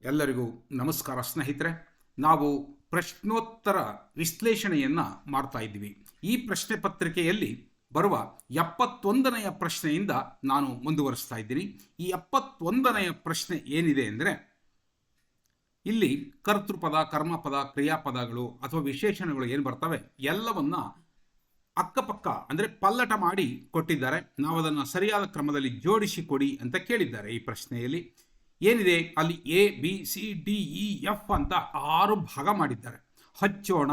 ಎಲ್ಲರಿಗೂ ನಮಸ್ಕಾರ ಸ್ನೇಹಿತರೆ. ನಾವು ಪ್ರಶ್ನೋತ್ತರ ವಿಶ್ಲೇಷಣೆಯನ್ನು ಮಾಡ್ತಾ ಇದ್ದೀವಿ. ಈ ಪ್ರಶ್ನೆ ಪತ್ರಿಕೆಯಲ್ಲಿ ಬರುವ 71ನೆಯ ಪ್ರಶ್ನೆಯಿಂದ ನಾನು ಮುಂದುವರಿಸ್ತಾ ಇದ್ದೀನಿ. ಈ 71ನೆಯ ಪ್ರಶ್ನೆ ಏನಿದೆ ಅಂದರೆ, ಇಲ್ಲಿ ಕರ್ತೃಪದ, ಕರ್ಮಪದ, ಕ್ರಿಯಾಪದಗಳು ಅಥವಾ ವಿಶೇಷಣಗಳು ಏನು ಬರ್ತವೆ ಎಲ್ಲವನ್ನ ಅಕ್ಕಪಕ್ಕ ಅಂದರೆ ಪಲ್ಲಟ ಮಾಡಿ ಕೊಟ್ಟಿದ್ದಾರೆ. ನಾವು ಅದನ್ನು ಸರಿಯಾದ ಕ್ರಮದಲ್ಲಿ ಜೋಡಿಸಿ ಕೊಡಿ ಅಂತ ಕೇಳಿದ್ದಾರೆ. ಈ ಪ್ರಶ್ನೆಯಲ್ಲಿ ಏನಿದೆ, ಅಲ್ಲಿ A B C D E F ಅಂತ 6 ಭಾಗ ಮಾಡಿದ್ದಾರೆ. ಹಚ್ಚೋಣ,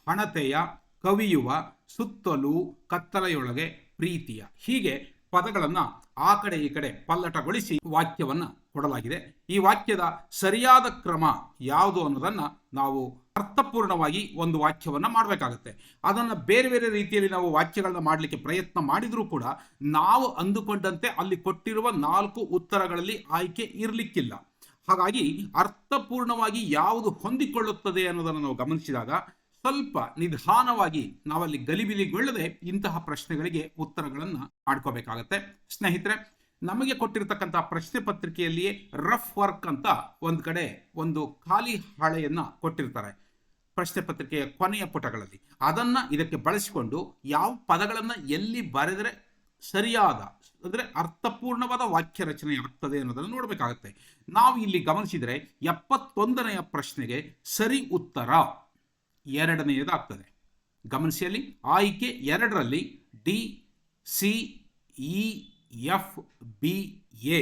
ಹಣತೆಯ, ಕವಿಯುವ, ಸುತ್ತಲೂ, ಕತ್ತಲೆಯೊಳಗೆ, ಪ್ರೀತಿಯ, ಹೀಗೆ ಪದಗಳನ್ನು ಆ ಕಡೆ ಈ ಕಡೆ ಪಲ್ಲಟಗೊಳಿಸಿ ವಾಕ್ಯವನ್ನು ಕೊಡಲಾಗಿದೆ. ಈ ವಾಕ್ಯದ ಸರಿಯಾದ ಕ್ರಮ ಯಾವುದು ಅನ್ನೋದನ್ನು ನಾವು ಅರ್ಥಪೂರ್ಣವಾಗಿ ಒಂದು ವಾಕ್ಯವನ್ನು ಮಾಡಬೇಕಾಗತ್ತೆ. ಅದನ್ನು ಬೇರೆ ಬೇರೆ ರೀತಿಯಲ್ಲಿ ನಾವು ವಾಕ್ಯಗಳನ್ನ ಮಾಡಲಿಕ್ಕೆ ಪ್ರಯತ್ನ ಮಾಡಿದರೂ ಕೂಡ ನಾವು ಅಂದುಕೊಂಡಂತೆ ಅಲ್ಲಿ ಕೊಟ್ಟಿರುವ 4 ಉತ್ತರಗಳಲ್ಲಿ ಆಯ್ಕೆ ಇರಲಿಕ್ಕಿಲ್ಲ. ಹಾಗಾಗಿ ಅರ್ಥಪೂರ್ಣವಾಗಿ ಯಾವುದು ಹೊಂದಿಕೊಳ್ಳುತ್ತದೆ ಅನ್ನೋದನ್ನು ನಾವು ಗಮನಿಸಿದಾಗ ಸ್ವಲ್ಪ ನಿಧಾನವಾಗಿ ನಾವಲ್ಲಿ ಗಲಿಬಿಲಿಗೊಳ್ಳದೆ ಇಂತಹ ಪ್ರಶ್ನೆಗಳಿಗೆ ಉತ್ತರಗಳನ್ನು ಮಾಡ್ಕೋಬೇಕಾಗತ್ತೆ. ಸ್ನೇಹಿತರೆ, ನಮಗೆ ಕೊಟ್ಟಿರತಕ್ಕಂಥ ಪ್ರಶ್ನೆ ಪತ್ರಿಕೆಯಲ್ಲಿಯೇ ರಫ್ ವರ್ಕ್ ಅಂತ ಒಂದು ಕಡೆ ಒಂದು ಖಾಲಿ ಹಾಳೆಯನ್ನು ಕೊಟ್ಟಿರ್ತಾರೆ ಪ್ರಶ್ನೆ ಪತ್ರಿಕೆಯ ಕೊನೆಯ ಪುಟಗಳಲ್ಲಿ. ಅದನ್ನು ಇದಕ್ಕೆ ಬಳಸಿಕೊಂಡು ಯಾವ ಪದಗಳನ್ನು ಎಲ್ಲಿ ಬರೆದರೆ ಸರಿಯಾದ ಅಂದರೆ ಅರ್ಥಪೂರ್ಣವಾದ ವಾಕ್ಯ ರಚನೆ ಆಗ್ತದೆ ಅನ್ನೋದನ್ನು ನೋಡಬೇಕಾಗತ್ತೆ. ನಾವು ಇಲ್ಲಿ ಗಮನಿಸಿದರೆ 71ನೆಯ ಪ್ರಶ್ನೆಗೆ ಸರಿ ಉತ್ತರ 2ನೇದಾಗ್ತದೆ. ಗಮನಿಸಿ, ಅಲ್ಲಿ ಆಯ್ಕೆ 2ರಲ್ಲಿ D C E F B A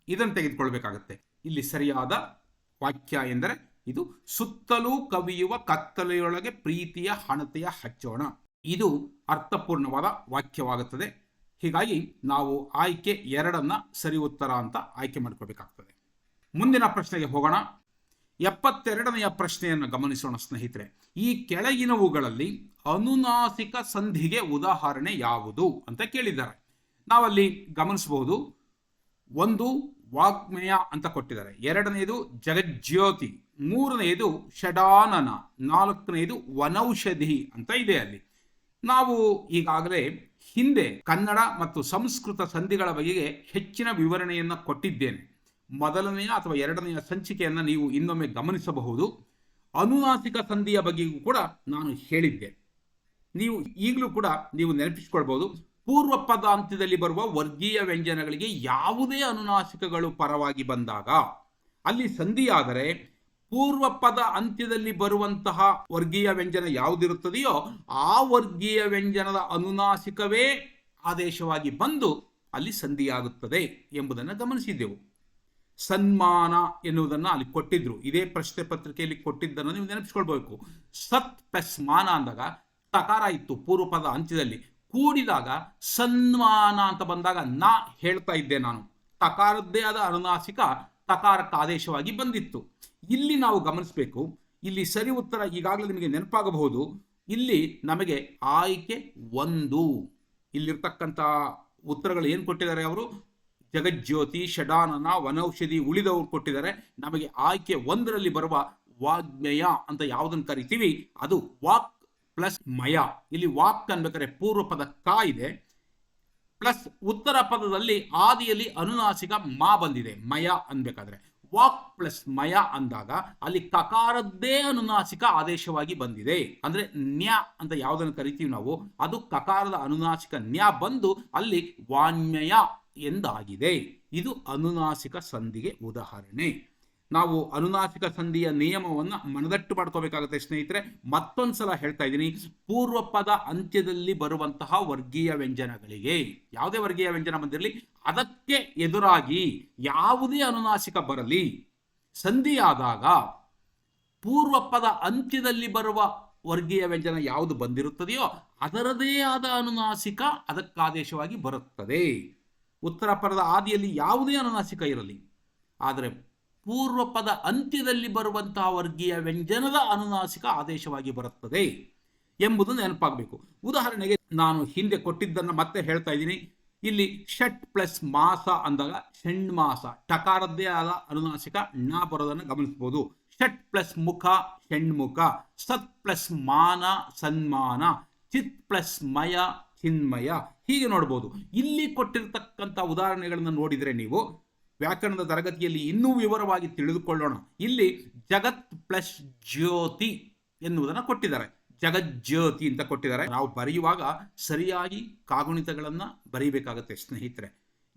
ಇದನ್ನು ತೆಗೆದುಕೊಳ್ಬೇಕಾಗತ್ತೆ. ಇಲ್ಲಿ ಸರಿಯಾದ ವಾಕ್ಯ ಎಂದರೆ ಇದು ಸುತ್ತಲೂ ಕವಿಯುವ ಕತ್ತಲೆಯೊಳಗೆ ಪ್ರೀತಿಯ ಹಣತೆಯ ಹಚ್ಚೋಣ. ಇದು ಅರ್ಥಪೂರ್ಣವಾದ ವಾಕ್ಯವಾಗುತ್ತದೆ. ಹೀಗಾಗಿ ನಾವು ಆಯ್ಕೆ 2ಅನ್ನ ಸರಿ ಉತ್ತರ ಅಂತ ಆಯ್ಕೆ ಮಾಡ್ಕೋಬೇಕಾಗ್ತದೆ. ಮುಂದಿನ ಪ್ರಶ್ನೆಗೆ ಹೋಗೋಣ. 72ನೆಯ ಪ್ರಶ್ನೆಯನ್ನು ಗಮನಿಸೋಣ ಸ್ನೇಹಿತರೆ. ಈ ಕೆಳಗಿನವುಗಳಲ್ಲಿ ಅನುನಾಸಿಕ ಸಂಧಿಗೆ ಉದಾಹರಣೆ ಯಾವುದು ಅಂತ ಕೇಳಿದ್ದಾರೆ. ನಾವಲ್ಲಿ ಗಮನಿಸಬಹುದು, 1 ವಾಗ್ಮಯ ಅಂತ ಕೊಟ್ಟಿದ್ದಾರೆ, 2ನೇದು ಜಗಜ್ಯೋತಿ, 3ನೇದು ಷಡಾನನ, 4ನೇದು ವನೌಷಧಿ ಅಂತ ಇದೆ. ಅಲ್ಲಿ ನಾವು ಈಗಾಗಲೇ ಹಿಂದೆ ಕನ್ನಡ ಮತ್ತು ಸಂಸ್ಕೃತ ಸಂಧಿಗಳ ಬಗೆಗೆ ಹೆಚ್ಚಿನ ವಿವರಣೆಯನ್ನು ಕೊಟ್ಟಿದ್ದೇನೆ. ಮೊದಲನೆಯ ಅಥವಾ 2ನೆಯ ಸಂಚಿಕೆಯನ್ನು ನೀವು ಇನ್ನೊಮ್ಮೆ ಗಮನಿಸಬಹುದು. ಅನುನಾಸಿಕ ಸಂಧಿಯ ಬಗ್ಗೆಯೂ ಕೂಡ ನಾನು ಹೇಳಿದ್ದೆ. ನೀವು ಈಗಲೂ ಕೂಡ ನೀವು ನೆನಪಿಸಿಕೊಳ್ಬಹುದು. ಪೂರ್ವ ಪದ ಅಂತ್ಯದಲ್ಲಿ ಬರುವ ವರ್ಗೀಯ ವ್ಯಂಜನಗಳಿಗೆ ಯಾವುದೇ ಅನುನಾಸಿಕಗಳು ಪರವಾಗಿ ಬಂದಾಗ ಅಲ್ಲಿ ಸಂಧಿಯಾದರೆ ಪೂರ್ವ ಪದ ಅಂತ್ಯದಲ್ಲಿ ಬರುವಂತಹ ವರ್ಗೀಯ ವ್ಯಂಜನ ಯಾವುದಿರುತ್ತದೆಯೋ ಆ ವರ್ಗೀಯ ವ್ಯಂಜನದ ಅನುನಾಸಿಕವೇ ಆದೇಶವಾಗಿ ಬಂದು ಅಲ್ಲಿ ಸಂಧಿಯಾಗುತ್ತದೆ ಎಂಬುದನ್ನು ಗಮನಿಸಿದ್ದೆವು. ಸನ್ಮಾನ ಎನ್ನುವುದನ್ನು ಅಲ್ಲಿ ಕೊಟ್ಟಿದ್ರು. ಇದೇ ಪ್ರಶ್ನೆ ಪತ್ರಿಕೆಯಲ್ಲಿ ಕೊಟ್ಟಿದ್ದನ್ನು ನೀವು ನೆನಪಿಸ್ಕೊಳ್ಬೇಕು. ಸತ್ ಪ್ಲಸ್ ಮಾನ ಅಂದಾಗ ತಕಾರ ಇತ್ತು ಪೂರ್ವ ಪದ ಅಂತ್ಯದಲ್ಲಿ, ಕೂಡಿದಾಗ ಸನ್ಮಾನ ಅಂತ ಬಂದಾಗ ನಾ ಹೇಳ್ತಾ ಇದ್ದೆ ನಾನು. ತಕಾರದ್ದೇ ಆದ ಅನುನಾಸಿಕ ತಕಾರಕ್ಕೆ ಆದೇಶವಾಗಿ ಬಂದಿತ್ತು. ಇಲ್ಲಿ ನಾವು ಗಮನಿಸಬೇಕು. ಇಲ್ಲಿ ಸರಿ ಉತ್ತರ ಈಗಾಗಲೇ ನಿಮಗೆ ನೆನಪಾಗಬಹುದು. ಇಲ್ಲಿ ನಮಗೆ ಆಯ್ಕೆ 1 ಇಲ್ಲಿರ್ತಕ್ಕಂಥ ಉತ್ತರಗಳು ಏನು ಕೊಟ್ಟಿದ್ದಾರೆ ಅವರು, ಜಗಜ್ಯೋತಿ, ಷಡಾನನ, ವನೌಷಧಿ ಉಳಿದವರು ಕೊಟ್ಟಿದ್ದಾರೆ. ನಮಗೆ ಆಯ್ಕೆ 1ರಲ್ಲಿ ಬರುವ ವಾಗ್ಮಯ ಅಂತ ಯಾವುದನ್ನು ಕರಿತೀವಿ ಅದು ವಾಕ್ ಪ್ಲಸ್ ಮಯ. ಇಲ್ಲಿ ವಾಕ್ ಅನ್ಬೇಕಾದ್ರೆ ಪೂರ್ವ ಪದ ಕ ಇದೆ, ಪ್ಲಸ್ ಉತ್ತರ ಪದದಲ್ಲಿ ಆದಿಯಲ್ಲಿ ಅನುನಾಸಿಕ ಮಾ ಬಂದಿದೆ. ಮಯ ಅನ್ಬೇಕಾದ್ರೆ ವಾಕ್ ಪ್ಲಸ್ ಮಯ ಅಂದಾಗ ಅಲ್ಲಿ ಕಕಾರದ್ದೇ ಅನುನಾಸಿಕ ಆದೇಶವಾಗಿ ಬಂದಿದೆ. ಅಂದ್ರೆ ನ್ಯ ಅಂತ ಯಾವುದನ್ನು ಕರಿತೀವಿ ನಾವು, ಅದು ಕಕಾರದ ಅನುನಾಸಿಕ ನ್ಯ ಬಂದು ಅಲ್ಲಿ ವಾನ್ಮಯ ಎಂದಾಗಿದೆ. ಇದು ಅನುನಾಸಿಕ ಸಂಧಿಗೆ ಉದಾಹರಣೆ. ನಾವು ಅನುನಾಸಿಕ ಸಂಧಿಯ ನಿಯಮವನ್ನು ಮನದಟ್ಟು ಮಾಡ್ಕೋಬೇಕಾಗುತ್ತೆ ಸ್ನೇಹಿತರೆ. ಮತ್ತೊಂದ್ಸಲ ಹೇಳ್ತಾ ಇದ್ದೀನಿ, ಪೂರ್ವ ಪದ ಅಂತ್ಯದಲ್ಲಿ ಬರುವಂತಹ ವರ್ಗೀಯ ವ್ಯಂಜನಗಳಿಗೆ ಯಾವುದೇ ವರ್ಗೀಯ ವ್ಯಂಜನ ಬಂದಿರಲಿ ಅದಕ್ಕೆ ಎದುರಾಗಿ ಯಾವುದೇ ಅನುನಾಸಿಕ ಬರಲಿ, ಸಂಧಿಯಾದಾಗ ಪೂರ್ವ ಪದ ಅಂತ್ಯದಲ್ಲಿ ಬರುವ ವರ್ಗೀಯ ವ್ಯಂಜನ ಯಾವುದು ಬಂದಿರುತ್ತದೆಯೋ ಅದರದೇ ಆದ ಅನುನಾಸಿಕ ಅದಕ್ಕಾದೇಶವಾಗಿ ಬರುತ್ತದೆ. ಉತ್ತರ ಪದದ ಆದಿಯಲ್ಲಿ ಯಾವುದೇ ಅನುನಾಸಿಕ ಇರಲಿ, ಆದರೆ ಪೂರ್ವ ಪದ ಅಂತ್ಯದಲ್ಲಿ ಬರುವಂತಹ ವರ್ಗೀಯ ವ್ಯಂಜನದ ಅನುನಾಸಿಕ ಆದೇಶವಾಗಿ ಬರುತ್ತದೆ ಎಂಬುದು ನೆನಪಾಗಬೇಕು. ಉದಾಹರಣೆಗೆ ನಾನು ಹಿಂದೆ ಕೊಟ್ಟಿದ್ದನ್ನು ಮತ್ತೆ ಹೇಳ್ತಾ ಇದ್ದೀನಿ. ಇಲ್ಲಿ ಷಟ್ ಪ್ಲಸ್ ಮಾಸ ಅಂದಾಗ ಷಣ್ಮಾಸ, ಟಕಾರದ್ದೇ ಆದ ಅನುನಾಸಿಕ ಣ ಬರೋದನ್ನು ಗಮನಿಸಬಹುದು. ಷಟ್ ಪ್ಲಸ್ ಮುಖ ಷಣ್ಮುಖ, ಸತ್ ಪ್ಲಸ್ ಮಾನ ಸನ್ಮಾನ, ಚಿತ್ ಪ್ಲಸ್ ಮಯ ಚಿನ್ಮಯ, ಹೀಗೆ ನೋಡ್ಬೋದು. ಇಲ್ಲಿ ಕೊಟ್ಟಿರ್ತಕ್ಕಂಥ ಉದಾಹರಣೆಗಳನ್ನು ನೋಡಿದರೆ ನೀವು ವ್ಯಾಕರಣದ ತರಗತಿಯಲ್ಲಿ ಇನ್ನೂ ವಿವರವಾಗಿ ತಿಳಿದುಕೊಳ್ಳೋಣ. ಇಲ್ಲಿ ಜಗತ್ ಪ್ಲಸ್ ಜ್ಯೋತಿ ಎನ್ನುವುದನ್ನು ಕೊಟ್ಟಿದ್ದಾರೆ. ಜಗಜ್ಯೋತಿ ಅಂತ ಕೊಟ್ಟಿದ್ದಾರೆ. ನಾವು ಬರೆಯುವಾಗ ಸರಿಯಾಗಿ ಕಾಗುಣಿತಗಳನ್ನು ಬರೀಬೇಕಾಗತ್ತೆ ಸ್ನೇಹಿತರೆ.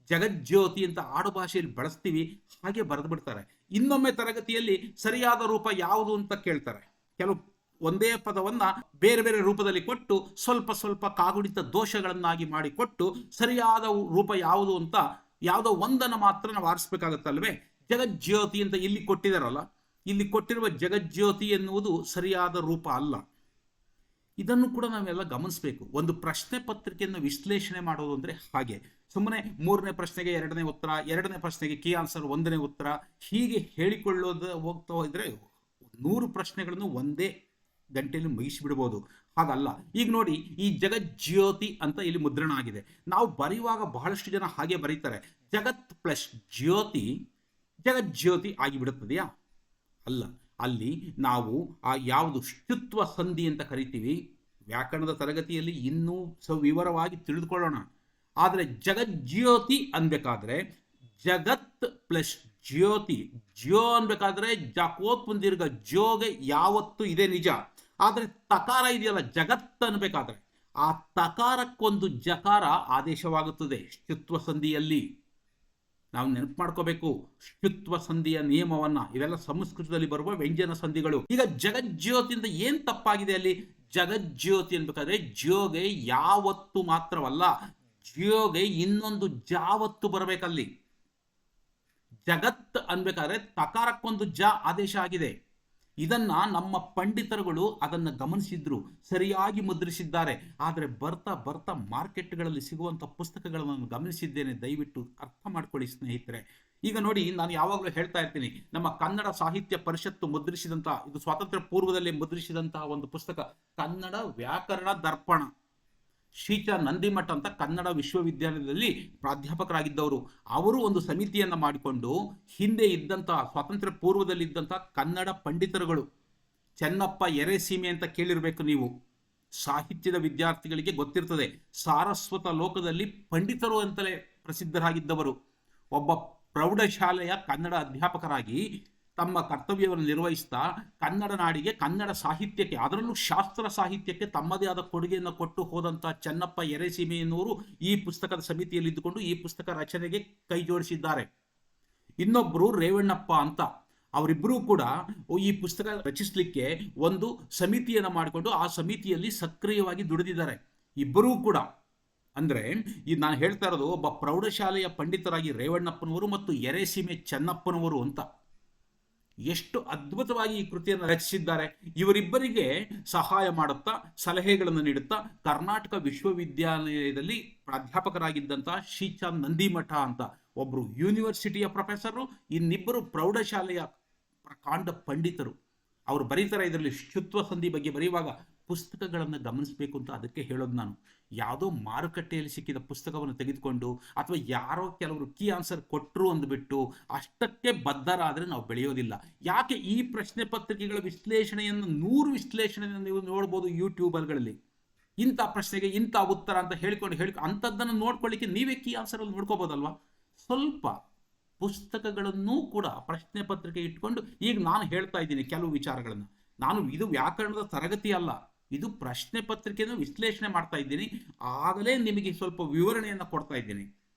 ಜಗಜ್ಯೋತಿ ಅಂತ ಆಡು ಭಾಷೆಯಲ್ಲಿ ಬಳಸ್ತೀವಿ, ಹಾಗೆ ಬರೆದು ಬಿಡ್ತಾರೆ. ಇನ್ನೊಮ್ಮೆ ತರಗತಿಯಲ್ಲಿ ಸರಿಯಾದ ರೂಪ ಯಾವುದು ಅಂತ ಕೇಳ್ತಾರೆ. ಕೆಲವು ಒಂದೇ ಪದವನ್ನ ಬೇರೆ ಬೇರೆ ರೂಪದಲ್ಲಿ ಕೊಟ್ಟು ಸ್ವಲ್ಪ ಸ್ವಲ್ಪ ಕಾಗುಣಿತ ದೋಷಗಳನ್ನಾಗಿ ಮಾಡಿಕೊಟ್ಟು ಸರಿಯಾದ ರೂಪ ಯಾವುದು ಅಂತ ಯಾವುದೋ ಒಂದನ್ನು ಮಾತ್ರ ನಾವು ಆರಿಸ್ಬೇಕಾಗತ್ತಲ್ವೇ. ಜಗಜ್ಯೋತಿ ಅಂತ ಇಲ್ಲಿ ಕೊಟ್ಟಿದಾರಲ್ಲ, ಇಲ್ಲಿ ಕೊಟ್ಟಿರುವ ಜಗಜ್ಯೋತಿ ಎನ್ನುವುದು ಸರಿಯಾದ ರೂಪ ಅಲ್ಲ. ಇದನ್ನು ಕೂಡ ನಾವೆಲ್ಲ ಗಮನಿಸಬೇಕು. ಒಂದು ಪ್ರಶ್ನೆ ಪತ್ರಿಕೆಯನ್ನು ವಿಶ್ಲೇಷಣೆ ಮಾಡೋದು ಅಂದರೆ ಹಾಗೆ ಸುಮ್ಮನೆ 3ನೇ ಪ್ರಶ್ನೆಗೆ 2ನೇ ಉತ್ತರ, 2ನೇ ಪ್ರಶ್ನೆಗೆ ಕೀ ಆನ್ಸರ್ 1ನೇ ಉತ್ತರ, ಹೀಗೆ ಹೇಳಿಕೊಳ್ಳೋದು ಹೋಗ್ತಾ ಹೋದರೆ 100 ಪ್ರಶ್ನೆಗಳನ್ನು ಒಂದೇ ಗಂಟೆಯಲ್ಲಿ ಮುಗಿಸಿಬಿಡ್ಬೋದು. ಹಾಗಲ್ಲ. ಈಗ ನೋಡಿ, ಈ ಜಗಜ್ಯೋತಿ ಅಂತ ಇಲ್ಲಿ ಮುದ್ರಣ ಆಗಿದೆ. ನಾವು ಬರೆಯುವಾಗ ಬಹಳಷ್ಟು ಜನ ಹಾಗೆ ಬರೀತಾರೆ, ಜಗತ್ ಪ್ಲಸ್ ಜ್ಯೋತಿ ಜಗಜ್ಯೋತಿ ಆಗಿಬಿಡುತ್ತದೆಯಾ? ಅಲ್ಲ. ಅಲ್ಲಿ ನಾವು ಆ ಯಾವುದು ಶುತ್ವ ಸಂಧಿ ಅಂತ ಕರಿತೀವಿ, ವ್ಯಾಕರಣದ ತರಗತಿಯಲ್ಲಿ ಇನ್ನೂ ವಿವರವಾಗಿ ತಿಳಿದುಕೊಳ್ಳೋಣ. ಆದರೆ ಜಗಜ್ಯೋತಿ ಅನ್ಬೇಕಾದ್ರೆ ಜಗತ್ ಪ್ಲಸ್ ಜ್ಯೋತಿ, ಜ್ಯೋ ಅನ್ಬೇಕಾದ್ರೆ ಜಕೋತ್ ಮುಂದಿರ್ಗ ಜೋಗೆ ಯಾವತ್ತು ಇದೆ ನಿಜ. ಆದರೆ ತಕಾರ ಇದೆಯಲ್ಲ ಜಗತ್ ಅನ್ಬೇಕಾದ್ರೆ ಆ ತಕಾರಕ್ಕೊಂದು ಜಕಾರ ಆದೇಶವಾಗುತ್ತದೆ ಶುತ್ವ ಸಂಧಿಯಲ್ಲಿ. ನಾವು ನೆನಪು ಮಾಡ್ಕೋಬೇಕು ಶುತ್ವ ಸಂಧಿಯ ನಿಯಮವನ್ನ. ಇವೆಲ್ಲ ಸಂಸ್ಕೃತದಲ್ಲಿ ಬರುವ ವ್ಯಂಜನ ಸಂಧಿಗಳು. ಈಗ ಜಗಜ್ಯೋತಿಯಿಂದ ಏನ್ ತಪ್ಪಾಗಿದೆ ಅಲ್ಲಿ? ಜಗಜ್ಯೋತಿ ಅನ್ಬೇಕಾದ್ರೆ ಜೋಗೆ ಯಾವತ್ತು ಮಾತ್ರವಲ್ಲ, ಜ್ಯೋಗೆ ಇನ್ನೊಂದು ಜಾವತ್ತು ಬರಬೇಕಲ್ಲಿ. ಜಗತ್ ಅನ್ಬೇಕಾದ್ರೆ ತಕಾರಕ್ಕೊಂದು ಜ ಆದೇಶ ಆಗಿದೆ. ಇದನ್ನ ನಮ್ಮ ಪಂಡಿತರುಗಳು ಅದನ್ನ ಗಮನಿಸಿದ್ರು, ಸರಿಯಾಗಿ ಮುದ್ರಿಸಿದ್ದಾರೆ. ಆದರೆ ಬರ್ತಾ ಬರ್ತಾ ಮಾರ್ಕೆಟ್ಗಳಲ್ಲಿ ಸಿಗುವಂಥ ಪುಸ್ತಕಗಳನ್ನು ಗಮನಿಸಿದ್ದೇನೆ. ದಯವಿಟ್ಟು ಅರ್ಥ ಮಾಡ್ಕೊಳ್ಳಿ ಸ್ನೇಹಿತರೆ. ಈಗ ನೋಡಿ, ನಾನು ಯಾವಾಗಲೂ ಹೇಳ್ತಾ ಇರ್ತೀನಿ, ನಮ್ಮ ಕನ್ನಡ ಸಾಹಿತ್ಯ ಪರಿಷತ್ತು ಮುದ್ರಿಸಿದಂಥ, ಇದು ಸ್ವಾತಂತ್ರ್ಯ ಪೂರ್ವದಲ್ಲಿ ಮುದ್ರಿಸಿದಂತಹ ಒಂದು ಪುಸ್ತಕ, ಕನ್ನಡ ವ್ಯಾಕರಣ ದರ್ಪಣ. ಶ್ರೀಚ ನಂದಿಮಠ ಅಂತ ಕನ್ನಡ ವಿಶ್ವವಿದ್ಯಾಲಯದಲ್ಲಿ ಪ್ರಾಧ್ಯಾಪಕರಾಗಿದ್ದವರು. ಅವರು ಒಂದು ಸಮಿತಿಯನ್ನು ಮಾಡಿಕೊಂಡು ಹಿಂದೆ ಇದ್ದಂಥ ಸ್ವಾತಂತ್ರ್ಯ ಪೂರ್ವದಲ್ಲಿ ಇದ್ದಂಥ ಕನ್ನಡ ಪಂಡಿತರುಗಳು, ಚೆನ್ನಪ್ಪ ಎರೆಸೀಮೆ ಅಂತ ಕೇಳಿರಬೇಕು ನೀವು, ಸಾಹಿತ್ಯದ ವಿದ್ಯಾರ್ಥಿಗಳಿಗೆ ಗೊತ್ತಿರ್ತದೆ. ಸಾರಸ್ವತ ಲೋಕದಲ್ಲಿ ಪಂಡಿತರು ಅಂತಲೇ ಪ್ರಸಿದ್ಧರಾಗಿದ್ದವರು. ಒಬ್ಬ ಪ್ರೌಢಶಾಲೆಯ ಕನ್ನಡ ಅಧ್ಯಾಪಕರಾಗಿ ತಮ್ಮ ಕರ್ತವ್ಯವನ್ನು ನಿರ್ವಹಿಸ್ತಾ ಕನ್ನಡ ನಾಡಿಗೆ, ಕನ್ನಡ ಸಾಹಿತ್ಯಕ್ಕೆ, ಅದರಲ್ಲೂ ಶಾಸ್ತ್ರ ಸಾಹಿತ್ಯಕ್ಕೆ ತಮ್ಮದೇ ಆದ ಕೊಡುಗೆಯನ್ನು ಕೊಟ್ಟು ಹೋದಂಥ ಚೆನ್ನಪ್ಪ ಎರೆಸೀಮೆ ಎನ್ನುವರು ಈ ಪುಸ್ತಕದ ಸಮಿತಿಯಲ್ಲಿ ಇದ್ದುಕೊಂಡು ಈ ಪುಸ್ತಕ ರಚನೆಗೆ ಕೈ ಜೋಡಿಸಿದ್ದಾರೆ. ಇನ್ನೊಬ್ಬರು ರೇವಣ್ಣಪ್ಪ ಅಂತ, ಅವರಿಬ್ಬರೂ ಕೂಡ ಈ ಪುಸ್ತಕ ರಚಿಸಲಿಕ್ಕೆ ಒಂದು ಸಮಿತಿಯನ್ನು ಮಾಡಿಕೊಂಡು ಆ ಸಮಿತಿಯಲ್ಲಿ ಸಕ್ರಿಯವಾಗಿ ದುಡಿದಿದ್ದಾರೆ. ಇಬ್ಬರೂ ಕೂಡ ಅಂದರೆ ಈ ನಾನು ಹೇಳ್ತಾ ಇರೋದು ಒಬ್ಬ ಪ್ರೌಢಶಾಲೆಯ ಪಂಡಿತರಾಗಿ ರೇವಣ್ಣಪ್ಪನವರು ಮತ್ತು ಎರೆಸೀಮೆ ಚೆನ್ನಪ್ಪನವರು ಅಂತ. ಎಷ್ಟು ಅದ್ಭುತವಾಗಿ ಈ ಕೃತಿಯನ್ನು ರಚಿಸಿದ್ದಾರೆ. ಇವರಿಬ್ಬರಿಗೆ ಸಹಾಯ ಮಾಡುತ್ತಾ, ಸಲಹೆಗಳನ್ನು ನೀಡುತ್ತಾ ಕರ್ನಾಟಕ ವಿಶ್ವವಿದ್ಯಾಲಯದಲ್ಲಿ ಪ್ರಾಧ್ಯಾಪಕರಾಗಿದ್ದಂಥ ಶ್ರೀಚ ನಂದಿಮಠ ಅಂತ ಒಬ್ಬರು ಯೂನಿವರ್ಸಿಟಿಯ ಪ್ರೊಫೆಸರು, ಇನ್ನಿಬ್ಬರು ಪ್ರೌಢಶಾಲೆಯ ಪ್ರಕಾಂಡ ಪಂಡಿತರು. ಅವರು ಬರೀತಾರೆ ಇದರಲ್ಲಿ ಶುತ್ವ ಸಂಧಿ ಬಗ್ಗೆ ಬರೆಯುವಾಗ ಪುಸ್ತಕಗಳನ್ನು ಗಮನಿಸಬೇಕು ಅಂತ ಅದಕ್ಕೆ ಹೇಳೋದು ನಾನು. ಯಾವುದೋ ಮಾರುಕಟ್ಟೆಯಲ್ಲಿ ಸಿಕ್ಕಿದ ಪುಸ್ತಕವನ್ನು ತೆಗೆದುಕೊಂಡು ಅಥವಾ ಯಾರೋ ಕೆಲವರು ಕೀ ಆನ್ಸರ್ ಕೊಟ್ಟರು ಅಂದ್ಬಿಟ್ಟು ಅಷ್ಟಕ್ಕೆ ಬದ್ಧರಾದರೆ ನಾವು ಬೆಳೆಯೋದಿಲ್ಲ. ಯಾಕೆ ಈ ಪ್ರಶ್ನೆ ಪತ್ರಿಕೆಗಳ ವಿಶ್ಲೇಷಣೆಯನ್ನು 100 ವಿಶ್ಲೇಷಣೆಯನ್ನು ನೀವು ನೋಡ್ಬೋದು ಯೂಟ್ಯೂಬರ್ಗಳಲ್ಲಿ. ಇಂಥ ಪ್ರಶ್ನೆಗೆ ಇಂಥ ಉತ್ತರ ಅಂತ ಹೇಳ್ಕೊಂಡು ಅಂಥದ್ದನ್ನು ನೋಡ್ಕೊಳ್ಳಿಕ್ಕೆ ನೀವೇ ಕೀ ಆನ್ಸರಲ್ಲಿ ನೋಡ್ಕೋಬೋದಲ್ವಾ. ಸ್ವಲ್ಪ ಪುಸ್ತಕಗಳನ್ನು ಕೂಡ ಪ್ರಶ್ನೆ ಪತ್ರಿಕೆ ಇಟ್ಕೊಂಡು, ಈಗ ನಾನು ಹೇಳ್ತಾ ಇದ್ದೀನಿ ಕೆಲವು ವಿಚಾರಗಳನ್ನು. ಇದು ವ್ಯಾಕರಣದ ತರಗತಿ ಅಲ್ಲ, ಇದು ಪ್ರಶ್ನೆ ಪತ್ರಿಕೆಯನ್ನು ವಿಶ್ಲೇಷಣೆ ಮಾಡ್ತಾ ಇದ್ದೀನಿ. ಆಗಲೇ ನಿಮಗೆ ಸ್ವಲ್ಪ ವಿವರಣೆಯನ್ನು ಕೊಡ್ತಾ ಇದ್ದೀನಿ.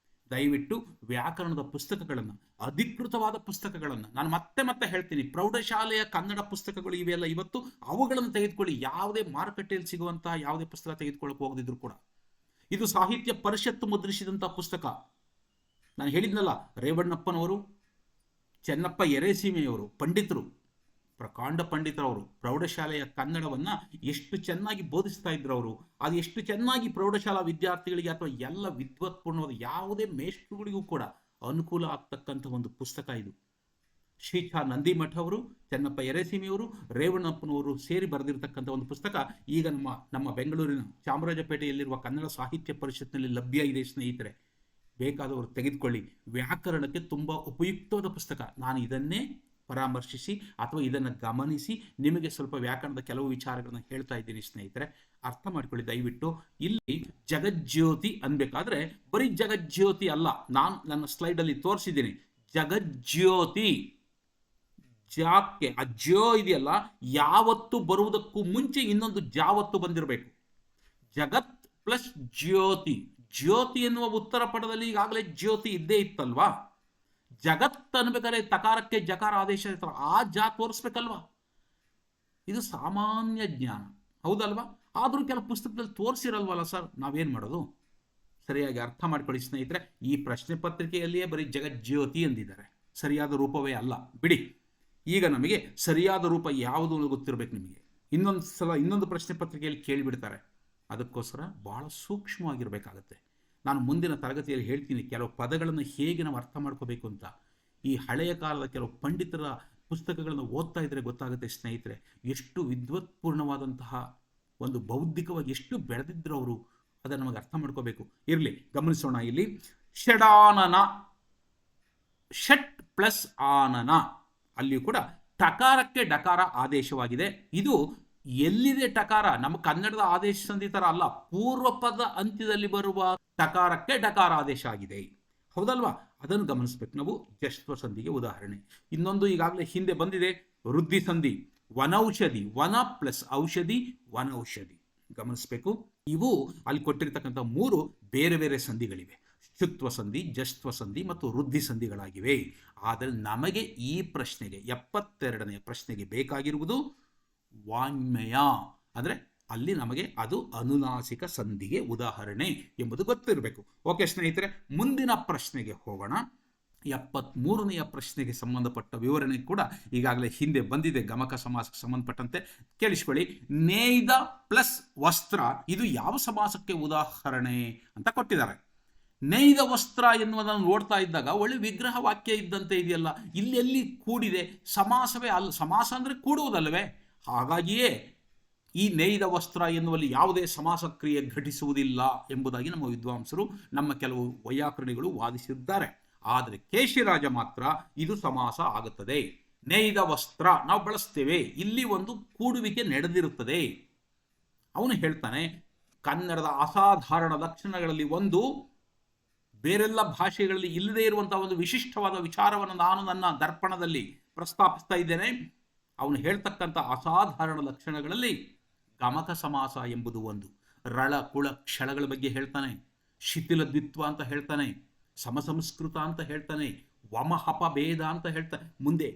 ದಯವಿಟ್ಟು ವ್ಯಾಕರಣದ ಪುಸ್ತಕಗಳನ್ನು, ಅಧಿಕೃತವಾದ ಪುಸ್ತಕಗಳನ್ನು, ನಾನು ಮತ್ತೆ ಮತ್ತೆ ಹೇಳ್ತೀನಿ, ಪ್ರೌಢಶಾಲೆಯ ಕನ್ನಡ ಪುಸ್ತಕಗಳು ಇವೆಲ್ಲ ಇವತ್ತು, ಅವುಗಳನ್ನು ತೆಗೆದುಕೊಳ್ಳಿ. ಯಾವುದೇ ಮಾರುಕಟ್ಟೆಯಲ್ಲಿ ಸಿಗುವಂತಹ ಯಾವುದೇ ಪುಸ್ತಕ ತೆಗೆದುಕೊಳ್ಳಕ್ಕೆ ಹೋಗದಿದ್ರು ಕೂಡ. ಇದು ಸಾಹಿತ್ಯ ಪರಿಷತ್ತು ಮುದ್ರಿಸಿದಂತಹ ಪುಸ್ತಕ. ನಾನು ಹೇಳಿದ್ನಲ್ಲ, ರೇವಣ್ಣಪ್ಪನವರು, ಚೆನ್ನಪ್ಪ ಎರೆಸೀಮೆಯವರು ಪಂಡಿತರು, ಪ್ರಕಾಂಡ ಪಂಡಿತರವರು. ಪ್ರೌಢಶಾಲೆಯ ಕನ್ನಡವನ್ನು ಎಷ್ಟು ಚೆನ್ನಾಗಿ ಬೋಧಿಸ್ತಾ ಇದ್ರು ಅವರು. ಅದು ಎಷ್ಟು ಚೆನ್ನಾಗಿ ಪ್ರೌಢಶಾಲಾ ವಿದ್ಯಾರ್ಥಿಗಳಿಗೆ ಅಥವಾ ಎಲ್ಲ ವಿದ್ವತ್ಪೂರ್ಣವಾದ ಯಾವುದೇ ಮೇಷ್ಟ್ರುಗಳಿಗೂ ಕೂಡ ಅನುಕೂಲ ಆಗ್ತಕ್ಕಂಥ ಒಂದು ಪುಸ್ತಕ ಇದು. ಶ್ರೀಚ ನಂದಿಮಠ ಅವರು, ಚೆನ್ನಪ್ಪ ಎರೆಸೀಮೆಯವರು, ರೇವಣ್ಣಪ್ಪನವರು ಸೇರಿ ಬರೆದಿರತಕ್ಕಂಥ ಒಂದು ಪುಸ್ತಕ ಈಗ ನಮ್ಮ ಬೆಂಗಳೂರಿನ ಚಾಮರಾಜಪೇಟೆಯಲ್ಲಿರುವ ಕನ್ನಡ ಸಾಹಿತ್ಯ ಪರಿಷತ್ನಲ್ಲಿ ಲಭ್ಯ ಇದೆ ಸ್ನೇಹಿತರೆ. ಬೇಕಾದವರು ತೆಗೆದುಕೊಳ್ಳಿ. ವ್ಯಾಕರಣಕ್ಕೆ ತುಂಬ ಉಪಯುಕ್ತವಾದ ಪುಸ್ತಕ. ನಾನು ಇದನ್ನೇ ಪರಾಮರ್ಶಿಸಿ ಅಥವಾ ಇದನ್ನು ಗಮನಿಸಿ ನಿಮಗೆ ಸ್ವಲ್ಪ ವ್ಯಾಕರಣದ ಕೆಲವು ವಿಚಾರಗಳನ್ನು ಹೇಳ್ತಾ ಇದ್ದೀನಿ ಸ್ನೇಹಿತರೆ, ಅರ್ಥ ಮಾಡ್ಕೊಳ್ಳಿ ದಯವಿಟ್ಟು. ಇಲ್ಲಿ ಜಗಜ್ಯೋತಿ ಅನ್ಬೇಕಾದ್ರೆ ಬರೀ ಜಗಜ್ಯೋತಿ ಅಲ್ಲ, ನಾನು ನನ್ನ ಸ್ಲೈಡಲ್ಲಿ ತೋರಿಸಿದ್ದೀನಿ. ಜಗಜ್ಯೋತಿ. ಜಾಕ್ಕೆ ಆ ಜ್ಯೋ ಇದೆಯಲ್ಲ, ಯಾವತ್ತು ಬರುವುದಕ್ಕೂ ಮುಂಚೆ ಇನ್ನೊಂದು ಜಾವತ್ತು ಬಂದಿರಬೇಕು. ಜಗತ್ ಪ್ಲಸ್ ಜ್ಯೋತಿ. ಜ್ಯೋತಿ ಎನ್ನುವ ಉತ್ತರ ಪದದಲ್ಲಿ ಈಗಾಗಲೇ ಜ್ಯೋತಿ ಇದ್ದೇ ಇತ್ತಲ್ವಾ. ಜಗತ್ ಅನ್ಬೇಕಾದ್ರೆ ತಕಾರಕ್ಕೆ ಜಕಾರ ಆದೇಶ ಇರ್ತಾವ, ಆ ಜಾ ತೋರಿಸ್ಬೇಕಲ್ವಾ. ಇದು ಸಾಮಾನ್ಯ ಜ್ಞಾನ, ಹೌದಲ್ವಾ. ಆದರೂ ಕೆಲವು ಪುಸ್ತಕದಲ್ಲಿ ತೋರಿಸಿರಲ್ವಲ್ಲ ಸರ್, ನಾವೇನು ಮಾಡೋದು? ಸರಿಯಾಗಿ ಅರ್ಥ ಮಾಡ್ಕೊಳ್ಳಿ ಸ್ನೇಹಿತರೆ. ಈ ಪ್ರಶ್ನೆ ಪತ್ರಿಕೆಯಲ್ಲಿಯೇ ಬರೀ ಜಗಜ್ಯೋತಿ ಎಂದಿದ್ದಾರೆ, ಸರಿಯಾದ ರೂಪವೇ ಅಲ್ಲ, ಬಿಡಿ. ಈಗ ನಮಗೆ ಸರಿಯಾದ ರೂಪ ಯಾವುದು ಗೊತ್ತಿರಬೇಕು ನಿಮಗೆ. ಇನ್ನೊಂದು ಪ್ರಶ್ನೆ ಪತ್ರಿಕೆಯಲ್ಲಿ ಕೇಳಿಬಿಡ್ತಾರೆ, ಅದಕ್ಕೋಸ್ಕರ ಬಹಳ ಸೂಕ್ಷ್ಮವಾಗಿರಬೇಕಾಗತ್ತೆ. ನಾನು ಮುಂದಿನ ತರಗತಿಯಲ್ಲಿ ಹೇಳ್ತೀನಿ ಕೆಲವು ಪದಗಳನ್ನು ಹೇಗೆ ನಾವು ಅರ್ಥ ಮಾಡ್ಕೋಬೇಕು ಅಂತ. ಈ ಹಳೆಯ ಕಾಲದ ಕೆಲವು ಪಂಡಿತರ ಪುಸ್ತಕಗಳನ್ನು ಓದ್ತಾ ಇದ್ರೆ ಗೊತ್ತಾಗುತ್ತೆ ಸ್ನೇಹಿತರೆ, ಎಷ್ಟು ವಿದ್ವತ್ಪೂರ್ಣವಾದಂತಹ ಒಂದು ಬೌದ್ಧಿಕವಾಗಿ ಎಷ್ಟು ಬೆಳೆದಿದ್ರು ಅವರು, ಅದನ್ನು ನಮಗೆ ಅರ್ಥ ಮಾಡ್ಕೋಬೇಕು. ಇರಲಿ, ಗಮನಿಸೋಣ. ಇಲ್ಲಿ ಷಡಾನನ, ಷಟ್ ಪ್ಲಸ್ ಆನನ, ಅಲ್ಲಿಯೂ ಕೂಡ ಟಕಾರಕ್ಕೆ ಡಕಾರ ಆದೇಶವಾಗಿದೆ. ಇದು ಎಲ್ಲಿದೆ ಟಕಾರ? ನಮ್ಮ ಕನ್ನಡದ ಆದೇಶ ಸಂಧಿ ತರ ಅಲ್ಲ, ಪೂರ್ವ ಪದ ಅಂತ್ಯದಲ್ಲಿ ಬರುವ ಟಕಾರಕ್ಕೆ ಡಕಾರ ಆದೇಶ ಆಗಿದೆ, ಹೌದಲ್ವಾ. ಅದನ್ನು ಗಮನಿಸ್ಬೇಕು ನಾವು. ಜಶ್ವ ಸಂಧಿಗೆ ಉದಾಹರಣೆ ಇನ್ನೊಂದು ಈಗಾಗಲೇ ಹಿಂದೆ ಬಂದಿದೆ, ವೃದ್ಧಿ ಸಂಧಿ. ವನೌಷಧಿ, ವನ ಪ್ಲಸ್ ಔಷಧಿ, ವನೌಷಧಿ. ಗಮನಿಸಬೇಕು, ಇವು ಅಲ್ಲಿ ಕೊಟ್ಟಿರ್ತಕ್ಕಂಥ 3 ಬೇರೆ ಬೇರೆ ಸಂಧಿಗಳಿವೆ. ಶುತ್ವ ಸಂಧಿ, ಜಸ್ತ್ವ ಸಂಧಿ ಮತ್ತು ವೃದ್ಧಿ ಸಂಧಿಗಳಾಗಿವೆ. ಆದರೆ ನಮಗೆ ಈ ಪ್ರಶ್ನೆಗೆ 72ನೇ ಪ್ರಶ್ನೆಗೆ ಬೇಕಾಗಿರುವುದು ವಾಣ್ಮಯ, ಅಂದರೆ ಅಲ್ಲಿ ನಮಗೆ ಅದು ಅನುನಾಸಿಕ ಸಂಧಿಗೆ ಉದಾಹರಣೆ ಎಂಬುದು ಗೊತ್ತಿರಬೇಕು. ಓಕೆ ಸ್ನೇಹಿತರೆ, ಮುಂದಿನ ಪ್ರಶ್ನೆಗೆ ಹೋಗೋಣ. 73ನೆಯ ಪ್ರಶ್ನೆಗೆ ಸಂಬಂಧಪಟ್ಟ ವಿವರಣೆ ಕೂಡ ಈಗಾಗಲೇ ಹಿಂದೆ ಬಂದಿದೆ, ಗಮಕ ಸಮಾಸಕ್ಕೆ ಸಂಬಂಧಪಟ್ಟಂತೆ. ಕೇಳಿಸ್ಕೊಳ್ಳಿ. ನೇಯ್ದ ಪ್ಲಸ್ ವಸ್ತ್ರ, ಇದು ಯಾವ ಸಮಾಸಕ್ಕೆ ಉದಾಹರಣೆ ಅಂತ ಕೊಟ್ಟಿದ್ದಾರೆ. ನೇಯ್ದ ವಸ್ತ್ರ ಎನ್ನುವುದನ್ನು ನೋಡ್ತಾ ಇದ್ದಾಗ ಒಳ್ಳೆ ವಿಗ್ರಹ ವಾಕ್ಯ ಇದ್ದಂತೆ ಇದೆಯಲ್ಲ, ಇಲ್ಲಿ ಕೂಡಿದೆ, ಸಮಾಸವೇ ಅಲ್ಲ. ಸಮಾಸ ಅಂದರೆ ಕೂಡುವುದಲ್ಲವೇ? ಹಾಗಾಗಿಯೇ ಈ ನೇಯ್ದ ವಸ್ತ್ರ ಎನ್ನುವಲ್ಲಿ ಯಾವುದೇ ಸಮಾಸ ಕ್ರಿಯೆ ಘಟಿಸುವುದಿಲ್ಲ ಎಂಬುದಾಗಿ ನಮ್ಮ ವಿದ್ವಾಂಸರು, ನಮ್ಮ ಕೆಲವು ವೈಯಾಕರಣಿಗಳು ವಾದಿಸಿದ್ದಾರೆ. ಆದರೆ ಕೇಶಿರಾಜ ಮಾತ್ರ ಇದು ಸಮಾಸ ಆಗುತ್ತದೆ. ನೇಯ್ದ ವಸ್ತ್ರ ನಾವು ಬಳಸ್ತೇವೆ, ಇಲ್ಲಿ ಒಂದು ಕೂಡುವಿಕೆ ನಡೆದಿರುತ್ತದೆ. ಅವನು ಹೇಳ್ತಾನೆ, ಕನ್ನಡದ ಅಸಾಧಾರಣ ಲಕ್ಷಣಗಳಲ್ಲಿ ಒಂದು, ಬೇರೆಲ್ಲ ಭಾಷೆಗಳಲ್ಲಿ ಇಲ್ಲದೇ ಇರುವಂತಹ ಒಂದು ವಿಶಿಷ್ಟವಾದ ವಿಚಾರವನ್ನು ನಾನು ನನ್ನ ದರ್ಪಣದಲ್ಲಿ ಪ್ರಸ್ತಾಪಿಸ್ತಾ ಇದ್ದೇನೆ. ಅವನು ಹೇಳ್ತಕ್ಕಂಥ ಅಸಾಧಾರಣ ಲಕ್ಷಣಗಳಲ್ಲಿ ಗಮಕ ಸಮಾಸ ಎಂಬುದು ಒಂದು. ರಳ ಕುಳ ಕ್ಷಳಗಳ ಬಗ್ಗೆ ಹೇಳ್ತಾನೆ, ಶಿಥಿಲ ದ್ವಿತ್ವ ಅಂತ ಹೇಳ್ತಾನೆ, ಸಮಸಂಸ್ಕೃತ ಅಂತ ಹೇಳ್ತಾನೆ, ವಮಹಪ ಭೇದ ಅಂತ ಹೇಳ್ತಾನೆ. ಮುಂದೆ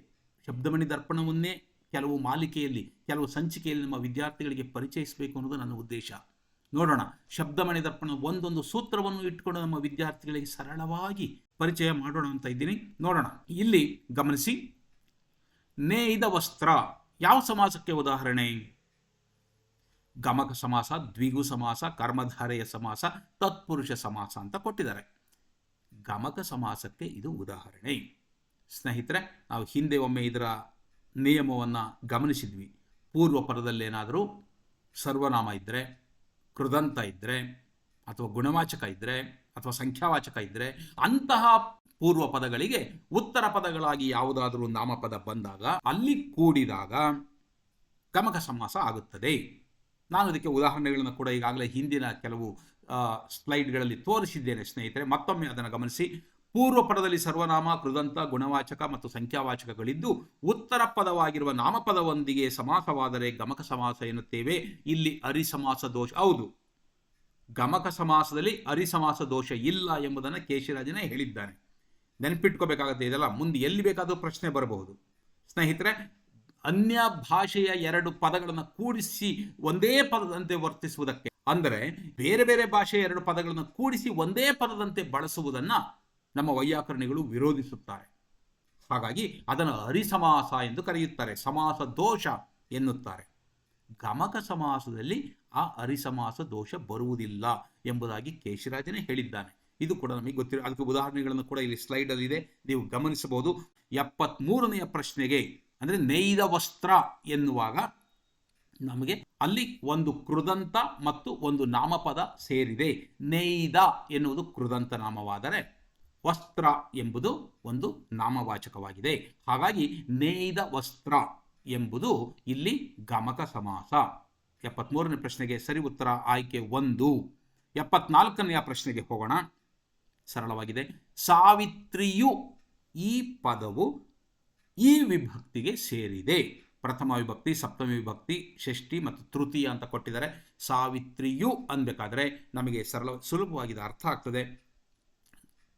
ಶಬ್ದಮಣಿ ದರ್ಪಣವನ್ನೇ ಕೆಲವು ಮಾಲಿಕೆಯಲ್ಲಿ, ಕೆಲವು ಸಂಚಿಕೆಯಲ್ಲಿ ನಮ್ಮ ವಿದ್ಯಾರ್ಥಿಗಳಿಗೆ ಪರಿಚಯಿಸಬೇಕು ಅನ್ನೋದು ನನ್ನ ಉದ್ದೇಶ. ನೋಡೋಣ, ಶಬ್ದಮಣಿ ದರ್ಪಣ ಒಂದೊಂದು ಸೂತ್ರವನ್ನು ಇಟ್ಕೊಂಡು ನಮ್ಮ ವಿದ್ಯಾರ್ಥಿಗಳಿಗೆ ಸರಳವಾಗಿ ಪರಿಚಯ ಮಾಡೋಣ ಅಂತ ಇದ್ದೀನಿ. ನೋಡೋಣ, ಇಲ್ಲಿ ಗಮನಿಸಿ. ನೇಯ್ದ ವಸ್ತ್ರ ಯಾವ ಸಮಾಸಕ್ಕೆ ಉದಾಹರಣೆ? ಗಮಕ ಸಮಾಸ, ದ್ವಿಗು ಸಮಾಸ, ಕರ್ಮಧಾರೆಯ ಸಮಾಸ, ತತ್ಪುರುಷ ಸಮಾಸ ಅಂತ ಕೊಟ್ಟಿದ್ದಾರೆ. ಗಮಕ ಸಮಾಸಕ್ಕೆ ಇದು ಉದಾಹರಣೆ. ಸ್ನೇಹಿತರೆ, ನಾವು ಹಿಂದೆ ಒಮ್ಮೆ ಇದರ ನಿಯಮವನ್ನು ಗಮನಿಸಿದ್ವಿ. ಪೂರ್ವ ಪದದಲ್ಲೇನಾದರೂ ಸರ್ವನಾಮ ಇದ್ದರೆ, ಕೃದಂತ ಇದ್ದರೆ, ಅಥವಾ ಗುಣವಾಚಕ ಇದ್ದರೆ, ಅಥವಾ ಸಂಖ್ಯಾವಾಚಕ ಇದ್ದರೆ, ಅಂತಹ ಪೂರ್ವ ಪದಗಳಿಗೆ ಉತ್ತರ ಪದಗಳಾಗಿ ಯಾವುದಾದರೂ ನಾಮಪದ ಬಂದಾಗ ಅಲ್ಲಿ ಕೂಡಿದಾಗ ಗಮಕ ಸಮಾಸ ಆಗುತ್ತದೆ. ನಾನು ಅದಕ್ಕೆ ಉದಾಹರಣೆಗಳನ್ನು ಕೂಡ ಈಗಾಗಲೇ ಹಿಂದಿನ ಕೆಲವು ಸ್ಲೈಡ್ಗಳಲ್ಲಿ ತೋರಿಸಿದ್ದೇನೆ ಸ್ನೇಹಿತರೆ. ಮತ್ತೊಮ್ಮೆ ಅದನ್ನು ಗಮನಿಸಿ. ಪೂರ್ವ ಪದದಲ್ಲಿ ಸರ್ವನಾಮ, ಕೃದಂತ, ಗುಣವಾಚಕ ಮತ್ತು ಸಂಖ್ಯಾವಾಚಕಗಳಿದ್ದು ಉತ್ತರ ಪದವಾಗಿರುವ ನಾಮಪದವೊಂದಿಗೆ ಸಮಾಸವಾದರೆ ಗಮಕ ಸಮಾಸ ಎನ್ನುತ್ತೇವೆ. ಇಲ್ಲಿ ಅರಿಸಮಾಸ ದೋಷ, ಹೌದು, ಗಮಕ ಸಮಾಸದಲ್ಲಿ ಅರಿಸಮಾಸ ದೋಷ ಇಲ್ಲ ಎಂಬುದನ್ನು ಕೇಶಿರಾಜನೇ ಹೇಳಿದ್ದಾನೆ. ನೆನಪಿಟ್ಕೋಬೇಕಾಗತ್ತೆ. ಇದೆಲ್ಲ ಮುಂದೆ ಎಲ್ಲಿ ಬೇಕಾದರೂ ಪ್ರಶ್ನೆ ಬರಬಹುದು ಸ್ನೇಹಿತರೆ. ಅನ್ಯ ಭಾಷೆಯ 2 ಪದಗಳನ್ನು ಕೂಡಿಸಿ ಒಂದೇ ಪದದಂತೆ ವರ್ತಿಸುವುದಕ್ಕೆ, ಅಂದರೆ ಬೇರೆ ಬೇರೆ ಭಾಷೆಯ 2 ಪದಗಳನ್ನು ಕೂಡಿಸಿ ಒಂದೇ ಪದದಂತೆ ಬಳಸುವುದನ್ನು ನಮ್ಮ ವೈಯಾಕರಣಿಗಳು ವಿರೋಧಿಸುತ್ತಾರೆ. ಹಾಗಾಗಿ ಅದನ್ನು ಅರಿಸಮಾಸ ಎಂದು ಕರೆಯುತ್ತಾರೆ, ಸಮಾಸ ದೋಷ ಎನ್ನುತ್ತಾರೆ. ಗಮಕ ಸಮಾಸದಲ್ಲಿ ಆ ಅರಿಸಮಾಸ ದೋಷ ಬರುವುದಿಲ್ಲ ಎಂಬುದಾಗಿ ಕೇಶಿರಾಜನೇ ಹೇಳಿದ್ದಾನೆ. ಇದು ಕೂಡ ನಮಗೆ ಗೊತ್ತಿರೋ, ಅದಕ್ಕೆ ಉದಾಹರಣೆಗಳನ್ನು ಕೂಡ ಇಲ್ಲಿ ಸ್ಲೈಡಲ್ಲಿ ಇದೆ, ನೀವು ಗಮನಿಸಬಹುದು. 73ನೆಯ ಪ್ರಶ್ನೆಗೆ, ಅಂದರೆ ನೇಯ್ದ ವಸ್ತ್ರ ಎನ್ನುವಾಗ ನಮಗೆ ಅಲ್ಲಿ ಒಂದು ಕೃದಂತ ಮತ್ತು ಒಂದು ನಾಮಪದ ಸೇರಿದೆ. ನೇಯ್ದ ಎನ್ನುವುದು ಕೃದಂತ ನಾಮವಾದರೆ ವಸ್ತ್ರ ಎಂಬುದು ಒಂದು ನಾಮವಾಚಕವಾಗಿದೆ. ಹಾಗಾಗಿ ನೇಯ್ದ ವಸ್ತ್ರ ಎಂಬುದು ಇಲ್ಲಿ ಗಮಕ ಸಮಾಸ. 73ನೇ ಪ್ರಶ್ನೆಗೆ ಸರಿ ಉತ್ತರ ಆಯ್ಕೆ 1. 74ನೆಯ ಪ್ರಶ್ನೆಗೆ ಹೋಗೋಣ. ಸರಳವಾಗಿದೆ. ಸಾವಿತ್ರಿಯು ಈ ಪದವು ಈ ವಿಭಕ್ತಿಗೆ ಸೇರಿದೆ. ಪ್ರಥಮ ವಿಭಕ್ತಿ, ಸಪ್ತಮಿ ವಿಭಕ್ತಿ, ಷಷ್ಠಿ ಮತ್ತು ತೃತೀಯ ಅಂತ ಕೊಟ್ಟಿದ್ದಾರೆ. ಸಾವಿತ್ರಿಯು ಅನ್ಬೇಕಾದ್ರೆ ನಮಗೆ ಸುಲಭವಾಗಿ ಅರ್ಥ ಆಗ್ತದೆ.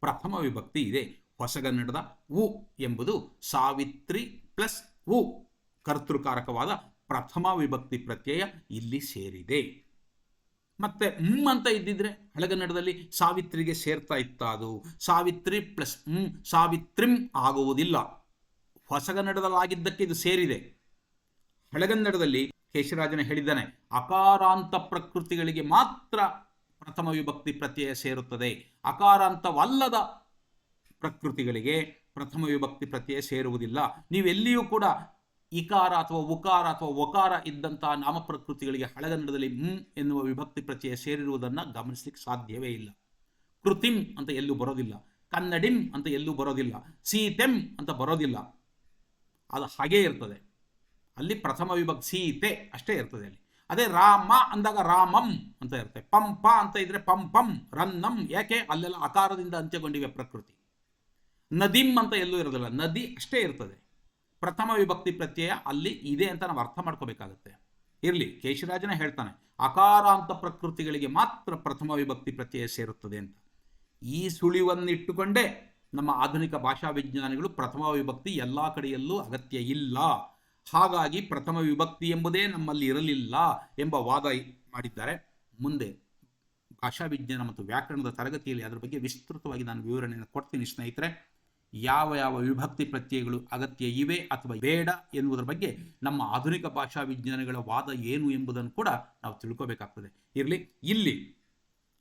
ಪ್ರಥಮ ವಿಭಕ್ತಿ ಇದೆ. ಹೊಸಗನ್ನಡದ ಉ ಎಂಬುದು ಸಾವಿತ್ರಿ ಪ್ಲಸ್ ಉ ಕರ್ತೃಕಾರಕವಾದ ಪ್ರಥಮ ವಿಭಕ್ತಿ ಪ್ರತ್ಯಯ ಇಲ್ಲಿ ಸೇರಿದೆ. ಮತ್ತೆ ಅಂತ ಇದ್ದಿದ್ರೆ ಹಳೆಗನ್ನಡದಲ್ಲಿ ಸಾವಿತ್ರಿಗೆ ಸೇರ್ತಾ ಇತ್ತ. ಅದು ಸಾವಿತ್ರಿ ಪ್ಲಸ್ ಸಾವಿತ್ರಿಂ ಆಗುವುದಿಲ್ಲ. ಹೊಸಗನ್ನಡದಲ್ಲಾಗಿದ್ದಕ್ಕೆ ಇದು ಸೇರಿದೆ. ಹಳೆಗನ್ನಡದಲ್ಲಿ ಕೇಶರಾಜನ ಹೇಳಿದ್ದಾನೆ, ಅಕಾರಾಂತ ಪ್ರಕೃತಿಗಳಿಗೆ ಮಾತ್ರ ಪ್ರಥಮ ವಿಭಕ್ತಿ ಪ್ರತ್ಯಯ ಸೇರುತ್ತದೆ, ಅಕಾರಾಂತವಲ್ಲದ ಪ್ರಕೃತಿಗಳಿಗೆ ಪ್ರಥಮ ವಿಭಕ್ತಿ ಪ್ರತ್ಯಯ ಸೇರುವುದಿಲ್ಲ. ನೀವೆಲ್ಲಿಯೂ ಕೂಡ ಇಕಾರ ಅಥವಾ ಉಕಾರ ಅಥವಾ ಒಕಾರ ಇದ್ದಂತಹ ನಾಮಪ್ರಕೃತಿಗಳಿಗೆ ಹಳೆಗನ್ನಡದಲ್ಲಿ ಎನ್ನುವ ವಿಭಕ್ತಿ ಪ್ರತ್ಯಯ ಸೇರಿರುವುದನ್ನು ಗಮನಿಸಲಿಕ್ಕೆ ಸಾಧ್ಯವೇ ಇಲ್ಲ. ಕೃತಿಂ ಅಂತ ಎಲ್ಲೂ ಬರೋದಿಲ್ಲ, ಕನ್ನಡಿಂ ಅಂತ ಎಲ್ಲೂ ಬರೋದಿಲ್ಲ, ಸೀತೆಂ ಅಂತ ಬರೋದಿಲ್ಲ. ಅದು ಹಾಗೇ ಇರ್ತದೆ. ಅಲ್ಲಿ ಪ್ರಥಮ ವಿಭಕ್ತಿ ಸೀತೆ ಅಷ್ಟೇ ಇರ್ತದೆ ಅಲ್ಲಿ. ಅದೇ ರಾಮ ಅಂದಾಗ ರಾಮಂ ಅಂತ ಇರುತ್ತೆ. ಪಂಪ ಅಂತ ಇದ್ರೆ ಪಂಪಂ, ರನ್ನಂ. ಯಾಕೆ? ಅಲ್ಲೆಲ್ಲ ಅಕಾರದಿಂದ ಅಂತ್ಯಗೊಂಡಿವೆ ಪ್ರಕೃತಿ. ನದಿಂ ಅಂತ ಎಲ್ಲೂ ಇರೋದಿಲ್ಲ, ನದಿ ಅಷ್ಟೇ ಇರ್ತದೆ. ಪ್ರಥಮ ವಿಭಕ್ತಿ ಪ್ರತ್ಯಯ ಅಲ್ಲಿ ಇದೆ ಅಂತ ನಾವು ಅರ್ಥ ಮಾಡ್ಕೋಬೇಕಾಗತ್ತೆ. ಇರಲಿ, ಕೇಶರಾಜನ ಹೇಳ್ತಾನೆ ಅಕಾರಾಂತ ಪ್ರಕೃತಿಗಳಿಗೆ ಮಾತ್ರ ಪ್ರಥಮ ವಿಭಕ್ತಿ ಪ್ರತ್ಯಯ ಸೇರುತ್ತದೆ ಅಂತ. ಈ ಸುಳಿವನ್ನಿಟ್ಟುಕೊಂಡೇ ನಮ್ಮ ಆಧುನಿಕ ಭಾಷಾ ವಿಜ್ಞಾನಿಗಳು ಪ್ರಥಮ ವಿಭಕ್ತಿ ಎಲ್ಲ ಕಡೆಯಲ್ಲೂ ಅಗತ್ಯ ಇಲ್ಲ, ಹಾಗಾಗಿ ಪ್ರಥಮ ವಿಭಕ್ತಿ ಎಂಬುದೇ ನಮ್ಮಲ್ಲಿ ಇರಲಿಲ್ಲ ಎಂಬ ವಾದ ಮಾಡಿದ್ದಾರೆ. ಮುಂದೆ ಭಾಷಾ ವಿಜ್ಞಾನ ಮತ್ತು ವ್ಯಾಕರಣದ ತರಗತಿಯಲ್ಲಿ ಅದರ ಬಗ್ಗೆ ವಿಸ್ತೃತವಾಗಿ ನಾನು ವಿವರಣೆಯನ್ನು ಕೊಡ್ತೀನಿ ಸ್ನೇಹಿತರೆ. ಯಾವ ಯಾವ ವಿಭಕ್ತಿ ಪ್ರತ್ಯಯಗಳು ಅಗತ್ಯ ಇವೆ ಅಥವಾ ಬೇಡ ಎನ್ನುವುದರ ಬಗ್ಗೆ ನಮ್ಮ ಆಧುನಿಕ ಭಾಷಾ ವಿಜ್ಞಾನಿಗಳ ವಾದ ಏನು ಎಂಬುದನ್ನು ಕೂಡ ನಾವು ತಿಳ್ಕೋಬೇಕಾಗ್ತದೆ. ಇರಲಿ, ಇಲ್ಲಿ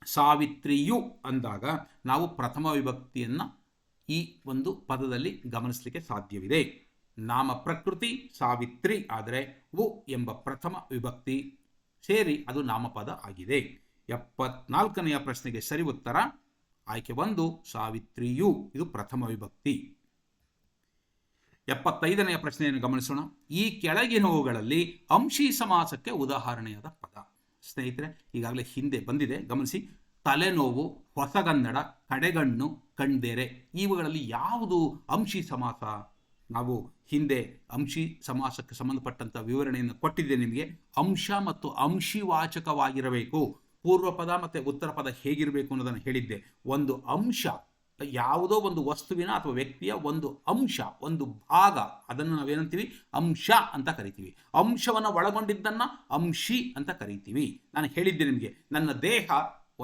ಸಾವಿತ್ರಿಯು ಅಂದಾಗ ನಾವು ಪ್ರಥಮ ವಿಭಕ್ತಿಯನ್ನು ಈ ಒಂದು ಪದದಲ್ಲಿ ಗಮನಿಸಲಿಕ್ಕೆ ಸಾಧ್ಯವಿದೆ. ನಾಮ ಪ್ರಕೃತಿ ಸಾವಿತ್ರಿ ಆದರೆ ಉ ಎಂಬ ಪ್ರಥಮ ವಿಭಕ್ತಿ ಸೇರಿ ಅದು ನಾಮಪದ ಆಗಿದೆ. 74ನೆಯ ಪ್ರಶ್ನೆಗೆ ಸರಿ ಉತ್ತರ ಆಯ್ಕೆ 1 ಸಾವಿತ್ರಿಯು, ಇದು ಪ್ರಥಮ ವಿಭಕ್ತಿ. 75ನೆಯ ಪ್ರಶ್ನೆಯನ್ನು ಗಮನಿಸೋಣ. ಈ ಕೆಳಗಿನವುಗಳಲ್ಲಿ ಅಂಶಿ ಸಮಾಸಕ್ಕೆ ಉದಾಹರಣೆಯಾದ ಪದ. ಸ್ನೇಹಿತರೆ, ಈಗಾಗಲೇ ಹಿಂದೆ ಬಂದಿದೆ, ಗಮನಿಸಿ. ತಲೆನೋವು, ಹೊಸಗನ್ನಡ, ಕಡೆಗಣ್ಣು, ಕಣ್ದೇರೆ, ಇವುಗಳಲ್ಲಿ ಯಾವುದು ಅಂಶಿ ಸಮಾಸ? ನಾವು ಹಿಂದೆ ಅಂಶಿ ಸಮಾಸಕ್ಕೆ ಸಂಬಂಧಪಟ್ಟಂಥ ವಿವರಣೆಯನ್ನು ಕೊಟ್ಟಿದ್ದೆ ನಿಮಗೆ. ಅಂಶ ಮತ್ತು ಅಂಶಿವಾಚಕವಾಗಿರಬೇಕು. ಪೂರ್ವ ಪದ ಮತ್ತು ಉತ್ತರ ಪದ ಹೇಗಿರಬೇಕು ಅನ್ನೋದನ್ನು ಹೇಳಿದ್ದೆ. ಒಂದು ಅಂಶ ಯಾವುದೋ ಒಂದು ವಸ್ತುವಿನ ಅಥವಾ ವ್ಯಕ್ತಿಯ ಒಂದು ಅಂಶ, ಒಂದು ಭಾಗ, ಅದನ್ನು ನಾವೇನಂತೀವಿ? ಅಂಶ ಅಂತ ಕರಿತೀವಿ. ಅಂಶವನ್ನು ಒಳಗೊಂಡಿದ್ದನ್ನು ಅಂಶಿ ಅಂತ ಕರಿತೀವಿ. ನಾನು ಹೇಳಿದ್ದೆ ನಿಮಗೆ, ನನ್ನ ದೇಹ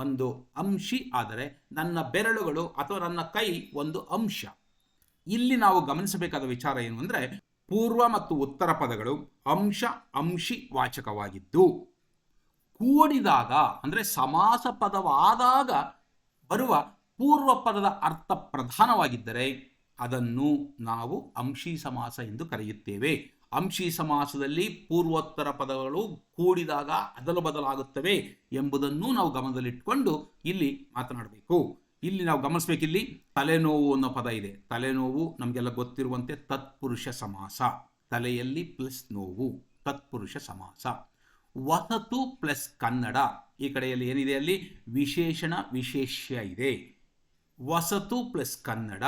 ಒಂದು ಅಂಶಿ ಆದರೆ ನನ್ನ ಬೆರಳುಗಳು ಅಥವಾ ನನ್ನ ಕೈ ಒಂದು ಅಂಶ. ಇಲ್ಲಿ ನಾವು ಗಮನಿಸಬೇಕಾದ ವಿಚಾರ ಏನು ಅಂದರೆ, ಪೂರ್ವ ಮತ್ತು ಉತ್ತರ ಪದಗಳು ಅಂಶ ಅಂಶಿ ವಾಚಕವಾಗಿದ್ದು ಕೂಡಿದಾಗ ಅಂದರೆ ಸಮಾಸ ಪದವಾದಾಗ ಬರುವ ಪೂರ್ವ ಪದದ ಅರ್ಥ ಪ್ರಧಾನವಾಗಿದ್ದರೆ ಅದನ್ನು ನಾವು ಅಂಶಿ ಸಮಾಸ ಎಂದು ಕರೆಯುತ್ತೇವೆ. ಅಂಶಿ ಸಮಾಸದಲ್ಲಿ ಪೂರ್ವೋತ್ತರ ಪದಗಳು ಕೂಡಿದಾಗ ಅದಲು ಬದಲಾಗುತ್ತವೆ ಎಂಬುದನ್ನು ನಾವು ಗಮನದಲ್ಲಿಟ್ಟುಕೊಂಡು ಇಲ್ಲಿ ಮಾತನಾಡಬೇಕು. ಇಲ್ಲಿ ನಾವು ಗಮನಿಸಬೇಕಿಲ್ಲಿ ತಲೆನೋವು ಅನ್ನೋ ಪದ ಇದೆ. ತಲೆನೋವು ನಮಗೆಲ್ಲ ಗೊತ್ತಿರುವಂತೆ ತತ್ಪುರುಷ ಸಮಾಸ. ತಲೆಯಲ್ಲಿ ಪ್ಲಸ್ ನೋವು, ತತ್ಪುರುಷ ಸಮಾಸ. ವಸತು ಪ್ಲಸ್ ಕನ್ನಡ, ಈ ಕಡೆಯಲ್ಲಿ ಏನಿದೆ? ಅಲ್ಲಿ ವಿಶೇಷಣ ವಿಶೇಷ್ಯ ಇದೆ. ವಸತು ಪ್ಲಸ್ ಕನ್ನಡ,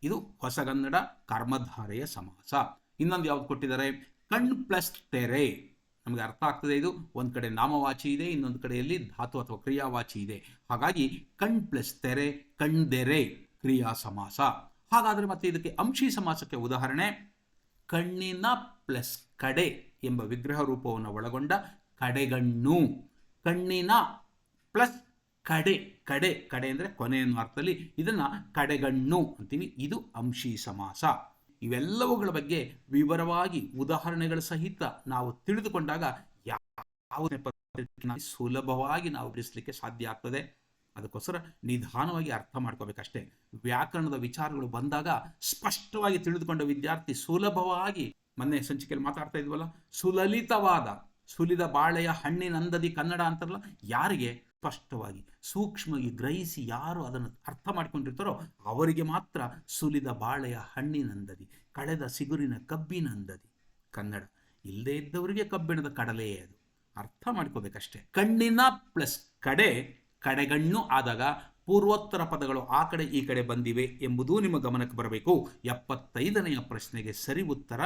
ಇದು ಹೊಸಗನ್ನಡ ಕರ್ಮಧಾರೆಯ ಸಮಾಸ. ಇನ್ನೊಂದು ಯಾವ್ದು ಕೊಟ್ಟಿದ್ದಾರೆ? ಕಣ್ ಪ್ಲಸ್ ತೆರೆ. ನಮಗೆ ಅರ್ಥ ಆಗ್ತದೆ, ಇದು ಒಂದು ಕಡೆ ನಾಮವಾಚಿ ಇದೆ, ಇನ್ನೊಂದು ಕಡೆಯಲ್ಲಿ ಧಾತು ಅಥವಾ ಕ್ರಿಯಾವಾಚಿ ಇದೆ. ಹಾಗಾಗಿ ಕಣ್ ಪ್ಲಸ್ ತೆರೆ, ಕಣ್ದೆರೆ ಕ್ರಿಯಾ ಸಮಾಸ. ಹಾಗಾದರೆ ಮತ್ತೆ ಇದಕ್ಕೆ ಅಂಶಿ ಸಮಾಸಕ್ಕೆ ಉದಾಹರಣೆ ಕಣ್ಣಿನ ಪ್ಲಸ್ ಕಡೆ ಎಂಬ ವಿಗ್ರಹ ರೂಪವನ್ನು ಒಳಗೊಂಡ ಕಡೆಗಣ್ಣು. ಕಣ್ಣಿನ ಪ್ಲಸ್ ಕಡೆ, ಕಡೆ ಕಡೆ ಅಂದರೆ ಕೊನೆ ಎನ್ನುವ ಅರ್ಥದಲ್ಲಿ ಇದನ್ನು ಕಡೆಗಣ್ಣು ಅಂತೀವಿ. ಇದು ಅಂಶಿ ಸಮಾಸ. ಇವೆಲ್ಲವುಗಳ ಬಗ್ಗೆ ವಿವರವಾಗಿ ಉದಾಹರಣೆಗಳ ಸಹಿತ ನಾವು ತಿಳಿದುಕೊಂಡಾಗ ಯಾವ ಸುಲಭವಾಗಿ ನಾವು ಬಿಡಿಸಲಿಕ್ಕೆ ಸಾಧ್ಯ ಆಗ್ತದೆ. ಅದಕ್ಕೋಸ್ಕರ ನಿಧಾನವಾಗಿ ಅರ್ಥ ಮಾಡ್ಕೋಬೇಕಷ್ಟೇ. ವ್ಯಾಕರಣದ ವಿಚಾರಗಳು ಬಂದಾಗ ಸ್ಪಷ್ಟವಾಗಿ ತಿಳಿದುಕೊಂಡ ವಿದ್ಯಾರ್ಥಿ ಸುಲಭವಾಗಿ, ಮೊನ್ನೆ ಸಂಚಿಕೆಯಲ್ಲಿ ಮಾತಾಡ್ತಾ ಇದ್ವಲ್ಲ, ಸುಲಲಿತವಾದ ಸುಲಿದ ಬಾಳೆಯ ಹಣ್ಣಿನಂದದಿ ಕನ್ನಡ ಅಂತಾರಲ್ಲ, ಯಾರಿಗೆ ಸ್ಪಷ್ಟವಾಗಿ ಸೂಕ್ಷ್ಮವಾಗಿ ಗ್ರಹಿಸಿ ಯಾರು ಅದನ್ನು ಅರ್ಥ ಮಾಡ್ಕೊಂಡಿರ್ತಾರೋ ಅವರಿಗೆ ಮಾತ್ರ ಸುಲಿದ ಬಾಳೆಯ ಹಣ್ಣಿನಂದದಿ, ಕಳೆದ ಸಿಗುರಿನ ಕಬ್ಬಿನಂದದಿ ಕನ್ನಡ. ಇಲ್ಲದೇ ಇದ್ದವರಿಗೆ ಕಬ್ಬಿಣದ ಕಡಲೆಯೇ ಅದು. ಅರ್ಥ ಮಾಡ್ಕೋಬೇಕಷ್ಟೇ. ಕಣ್ಣಿನ ಪ್ಲಸ್ ಕಡೆ, ಕಡೆಗಣ್ಣು ಆದಾಗ ಪೂರ್ವೋತ್ತರ ಪದಗಳು ಆ ಕಡೆ ಈ ಕಡೆ ಬಂದಿವೆ ಎಂಬುದೂ ನಿಮ್ಮ ಗಮನಕ್ಕೆ ಬರಬೇಕು. 75ನೆಯ ಪ್ರಶ್ನೆಗೆ ಸರಿ ಉತ್ತರ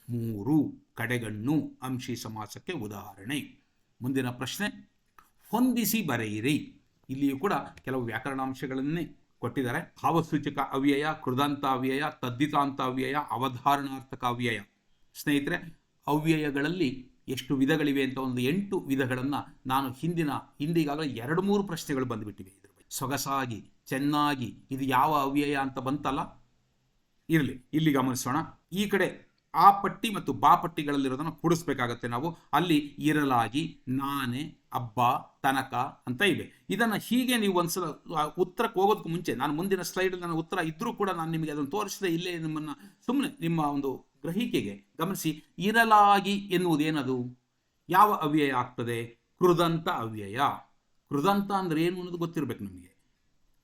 3. ಕಡೆಗಣ್ಣು ಅಂಶಿ ಸಮಾಸಕ್ಕೆ ಉದಾಹರಣೆ. ಮುಂದಿನ ಪ್ರಶ್ನೆ, ಹೊಂದಿಸಿ ಬರೆಯಿರಿ. ಇಲ್ಲಿಯೂ ಕೂಡ ಕೆಲವು ವ್ಯಾಕರಣಾಂಶಗಳನ್ನೇ ಕೊಟ್ಟಿದ್ದಾರೆ. ಭಾವಸೂಚಕ ಅವ್ಯಯ, ಕೃದಂತ ಅವ್ಯಯ, ತದ್ದಿತಾಂತ ಅವ್ಯಯ, ಅವಧಾರಣಾರ್ಥಕ ಅವ್ಯಯ. ಸ್ನೇಹಿತರೆ, ಅವ್ಯಯಗಳಲ್ಲಿ ಎಷ್ಟು ವಿಧಗಳಿವೆ ಅಂತ ಒಂದು 8 ವಿಧಗಳನ್ನು ನಾನು ಹಿಂದೀಗಾಗಲೇ 2-3 ಪ್ರಶ್ನೆಗಳು ಬಂದುಬಿಟ್ಟಿವೆ. ಇದ್ರ ಬಗ್ಗೆ ಸೊಗಸಾಗಿ ಚೆನ್ನಾಗಿ ಇದು ಯಾವ ಅವ್ಯಯ ಅಂತ ಬಂತಲ್ಲ, ಇರಲಿ, ಇಲ್ಲಿ ಗಮನಿಸೋಣ. ಈ ಕಡೆ ಆ ಪಟ್ಟಿ ಮತ್ತು ಬಾ ಪಟ್ಟಿಗಳಲ್ಲಿರೋದನ್ನು ಕೂಡಿಸ್ಬೇಕಾಗತ್ತೆ ನಾವು. ಅಲ್ಲಿ ಇರಲಾಗಿ, ನಾನೆ, ಅಬ್ಬ, ತನಕ ಅಂತ ಇವೆ. ಇದನ್ನು ಹೀಗೆ ನೀವು ಒಂದ್ಸಲ ಉತ್ತರಕ್ಕೆ ಹೋಗೋದಕ್ಕೆ ಮುಂಚೆ, ನಾನು ಮುಂದಿನ ಸ್ಲೈಡಲ್ಲಿ ನನ್ನ ಉತ್ತರ ಇದ್ರೂ ಕೂಡ ನಾನು ನಿಮಗೆ ಅದನ್ನು ತೋರಿಸಿದೆ. ಇಲ್ಲೇ ನಿಮ್ಮನ್ನು ಸುಮ್ಮನೆ ನಿಮ್ಮ ಒಂದು ಗ್ರಹಿಕೆಗೆ ಗಮನಿಸಿ. ಇರಲಾಗಿ ಎನ್ನುವುದೇನದು? ಯಾವ ಅವ್ಯಯ ಆಗ್ತದೆ? ಕೃದಂತ ಅವ್ಯಯ. ಕೃದಂತ ಅಂದ್ರೆ ಏನು ಅನ್ನೋದು ಗೊತ್ತಿರಬೇಕು ನಮಗೆ.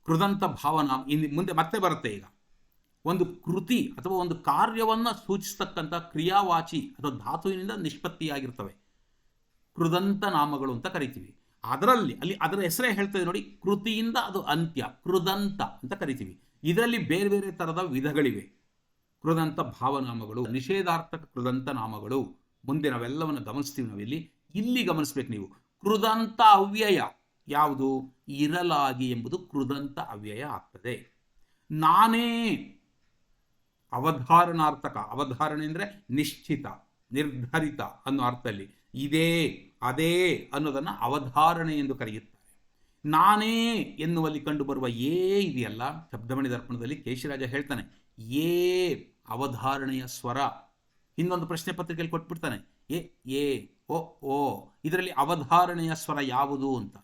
ಕೃದಂತ ಭಾವನಾ ಮುಂದೆ ಮತ್ತೆ ಬರುತ್ತೆ. ಈಗ ಒಂದು ಕೃತಿ ಅಥವಾ ಒಂದು ಕಾರ್ಯವನ್ನು ಸೂಚಿಸ್ತಕ್ಕಂಥ ಕ್ರಿಯಾವಾಚಿ ಅಥವಾ ಧಾತುವಿನಿಂದ ನಿಷ್ಪತ್ತಿಯಾಗಿರ್ತವೆ, ಕೃದಂತ ನಾಮಗಳು ಅಂತ ಕರಿತೀವಿ. ಅಲ್ಲಿ ಅದರ ಹೆಸರೇ ಹೇಳ್ತದೆ ನೋಡಿ, ಕೃತಿಯಿಂದ ಅದು ಅಂತ್ಯ, ಕೃದಂತ ಅಂತ ಕರಿತೀವಿ. ಇದರಲ್ಲಿ ಬೇರೆ ಬೇರೆ ಥರದ ವಿಧಗಳಿವೆ. ಕೃದಂತ ಭಾವನಾಮಗಳು, ನಿಷೇಧಾರ್ಥಕ ಕೃದಂತ ನಾಮಗಳು. ಮುಂದೆ ನಾವೆಲ್ಲವನ್ನು ಗಮನಿಸ್ತೀವಿ ನಾವಿಲ್ಲಿ. ಇಲ್ಲಿ ಗಮನಿಸ್ಬೇಕು ನೀವು. ಕೃದಂತ ಅವ್ಯಯ ಯಾವುದು? ಇರಲಾಗಿ ಎಂಬುದು ಕೃದಂತ ಅವ್ಯಯ ಆಗ್ತದೆ. ನಾನೇ ಅವಧಾರಣಾರ್ಥಕ. ಅವಧಾರಣೆ ಅಂದರೆ ನಿಶ್ಚಿತ, ನಿರ್ಧರಿತ ಅನ್ನೋ ಅರ್ಥದಲ್ಲಿ. ಇದೇ, ಅದೇ ಅನ್ನೋದನ್ನು ಅವಧಾರಣೆ ಎಂದು ಕರೆಯುತ್ತಾರೆ. ನಾನೇ ಎನ್ನುವಲ್ಲಿ ಕಂಡುಬರುವ ಏ ಇದೆಯಲ್ಲ, ಶಬ್ದಮಣಿ ದರ್ಪಣದಲ್ಲಿ ಕೇಶಿರಾಜ ಹೇಳ್ತಾನೆ, ಏ ಅವಧಾರಣೆಯ ಸ್ವರ. ಇನ್ನೊಂದು ಪ್ರಶ್ನೆ ಪತ್ರಿಕೆಯಲ್ಲಿ ಕೊಟ್ಬಿಡ್ತಾನೆ, ಎ ಓ ಓ. ಇದರಲ್ಲಿ ಅವಧಾರಣೆಯ ಸ್ವರ ಯಾವುದು ಅಂತ.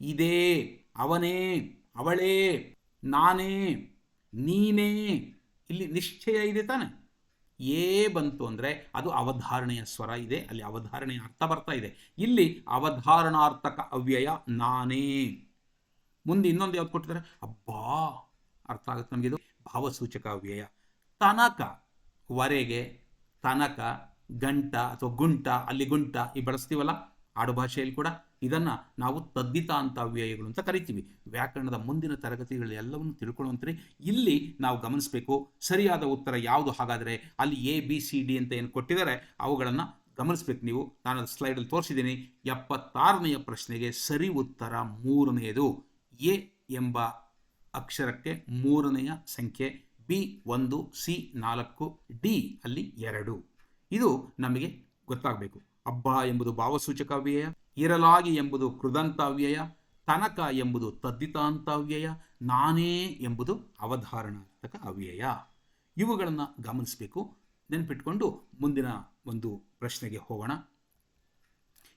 ಇದೇ, ಅವನೇ, ಅವಳೇ, ನಾನೇ, ನೀನೇ. ಇಲ್ಲಿ ನಿಶ್ಚಯ ಇದೆ ತಾನೆ. ಏ ಬಂತು ಅಂದರೆ ಅದು ಅವಧಾರಣೆಯ ಸ್ವರ ಇದೆ, ಅಲ್ಲಿ ಅವಧಾರಣೆಯ ಅರ್ಥ ಬರ್ತಾ ಇದೆ. ಇಲ್ಲಿ ಅವಧಾರಣಾರ್ಥಕ ಅವ್ಯಯ ನಾನೇ. ಮುಂದೆ ಇನ್ನೊಂದು ಯಾವ್ದು ಕೊಟ್ಟಿದ್ದಾರೆ? ಅಬ್ಬಾ, ಅರ್ಥ ಆಗುತ್ತೆ ನಮಗೆ. ಇದು ಭಾವಸೂಚಕ ಅವ್ಯಯ. ತನಕ, ವರೆಗೆ, ತನಕ, ಗಂಟ ಅಥವಾ ಗುಂಟ, ಅಲ್ಲಿ ಗುಂಟ ಈ ಬಳಸ್ತೀವಲ್ಲ ಆಡುಭಾಷೆಯಲ್ಲಿ ಕೂಡ. ಇದನ್ನು ನಾವು ತದ್ದಿತಾಂತ ಅವ್ಯಯಗಳು ಅಂತ ಕರಿತೀವಿ. ವ್ಯಾಕರಣದ ಮುಂದಿನ ತರಗತಿಗಳು ಎಲ್ಲವನ್ನು ತಿಳ್ಕೊಳ್ಳುವಂತ್ರಿ. ಇಲ್ಲಿ ನಾವು ಗಮನಿಸಬೇಕು ಸರಿಯಾದ ಉತ್ತರ ಯಾವುದು. ಹಾಗಾದರೆ ಅಲ್ಲಿ ABCD ಅಂತ ಏನು ಕೊಟ್ಟಿದ್ದಾರೆ ಅವುಗಳನ್ನು ಗಮನಿಸ್ಬೇಕು ನೀವು. ನಾನು ಅದು ಸ್ಲೈಡಲ್ಲಿ ತೋರಿಸಿದ್ದೀನಿ. 76ನೆಯ ಪ್ರಶ್ನೆಗೆ ಸರಿ ಉತ್ತರ 3ನೇದು. ಎ ಎಂಬ ಅಕ್ಷರಕ್ಕೆ 3ನೆಯ ಸಂಖ್ಯೆ, B 1, C 4, D ಅಲ್ಲಿ 2. ಇದು ನಮಗೆ ಗೊತ್ತಾಗಬೇಕು. ಅಬ್ಬ ಎಂಬುದು ಭಾವಸೂಚಕ ಅವ್ಯಯ, ಇರಲಾಗಿ ಎಂಬುದು ಕೃದಂತ ಅವ್ಯಯ, ತನಕ ಎಂಬುದು ತದ್ದಿತಾಂತ ಅವ್ಯಯ, ನಾನೇ ಎಂಬುದು ಅವಧಾರಣಾರ್ಥಕ ಅವ್ಯಯ. ಇವುಗಳನ್ನು ಗಮನಿಸಬೇಕು, ನೆನಪಿಟ್ಕೊಂಡು ಮುಂದಿನ ಒಂದು ಪ್ರಶ್ನೆಗೆ ಹೋಗೋಣ.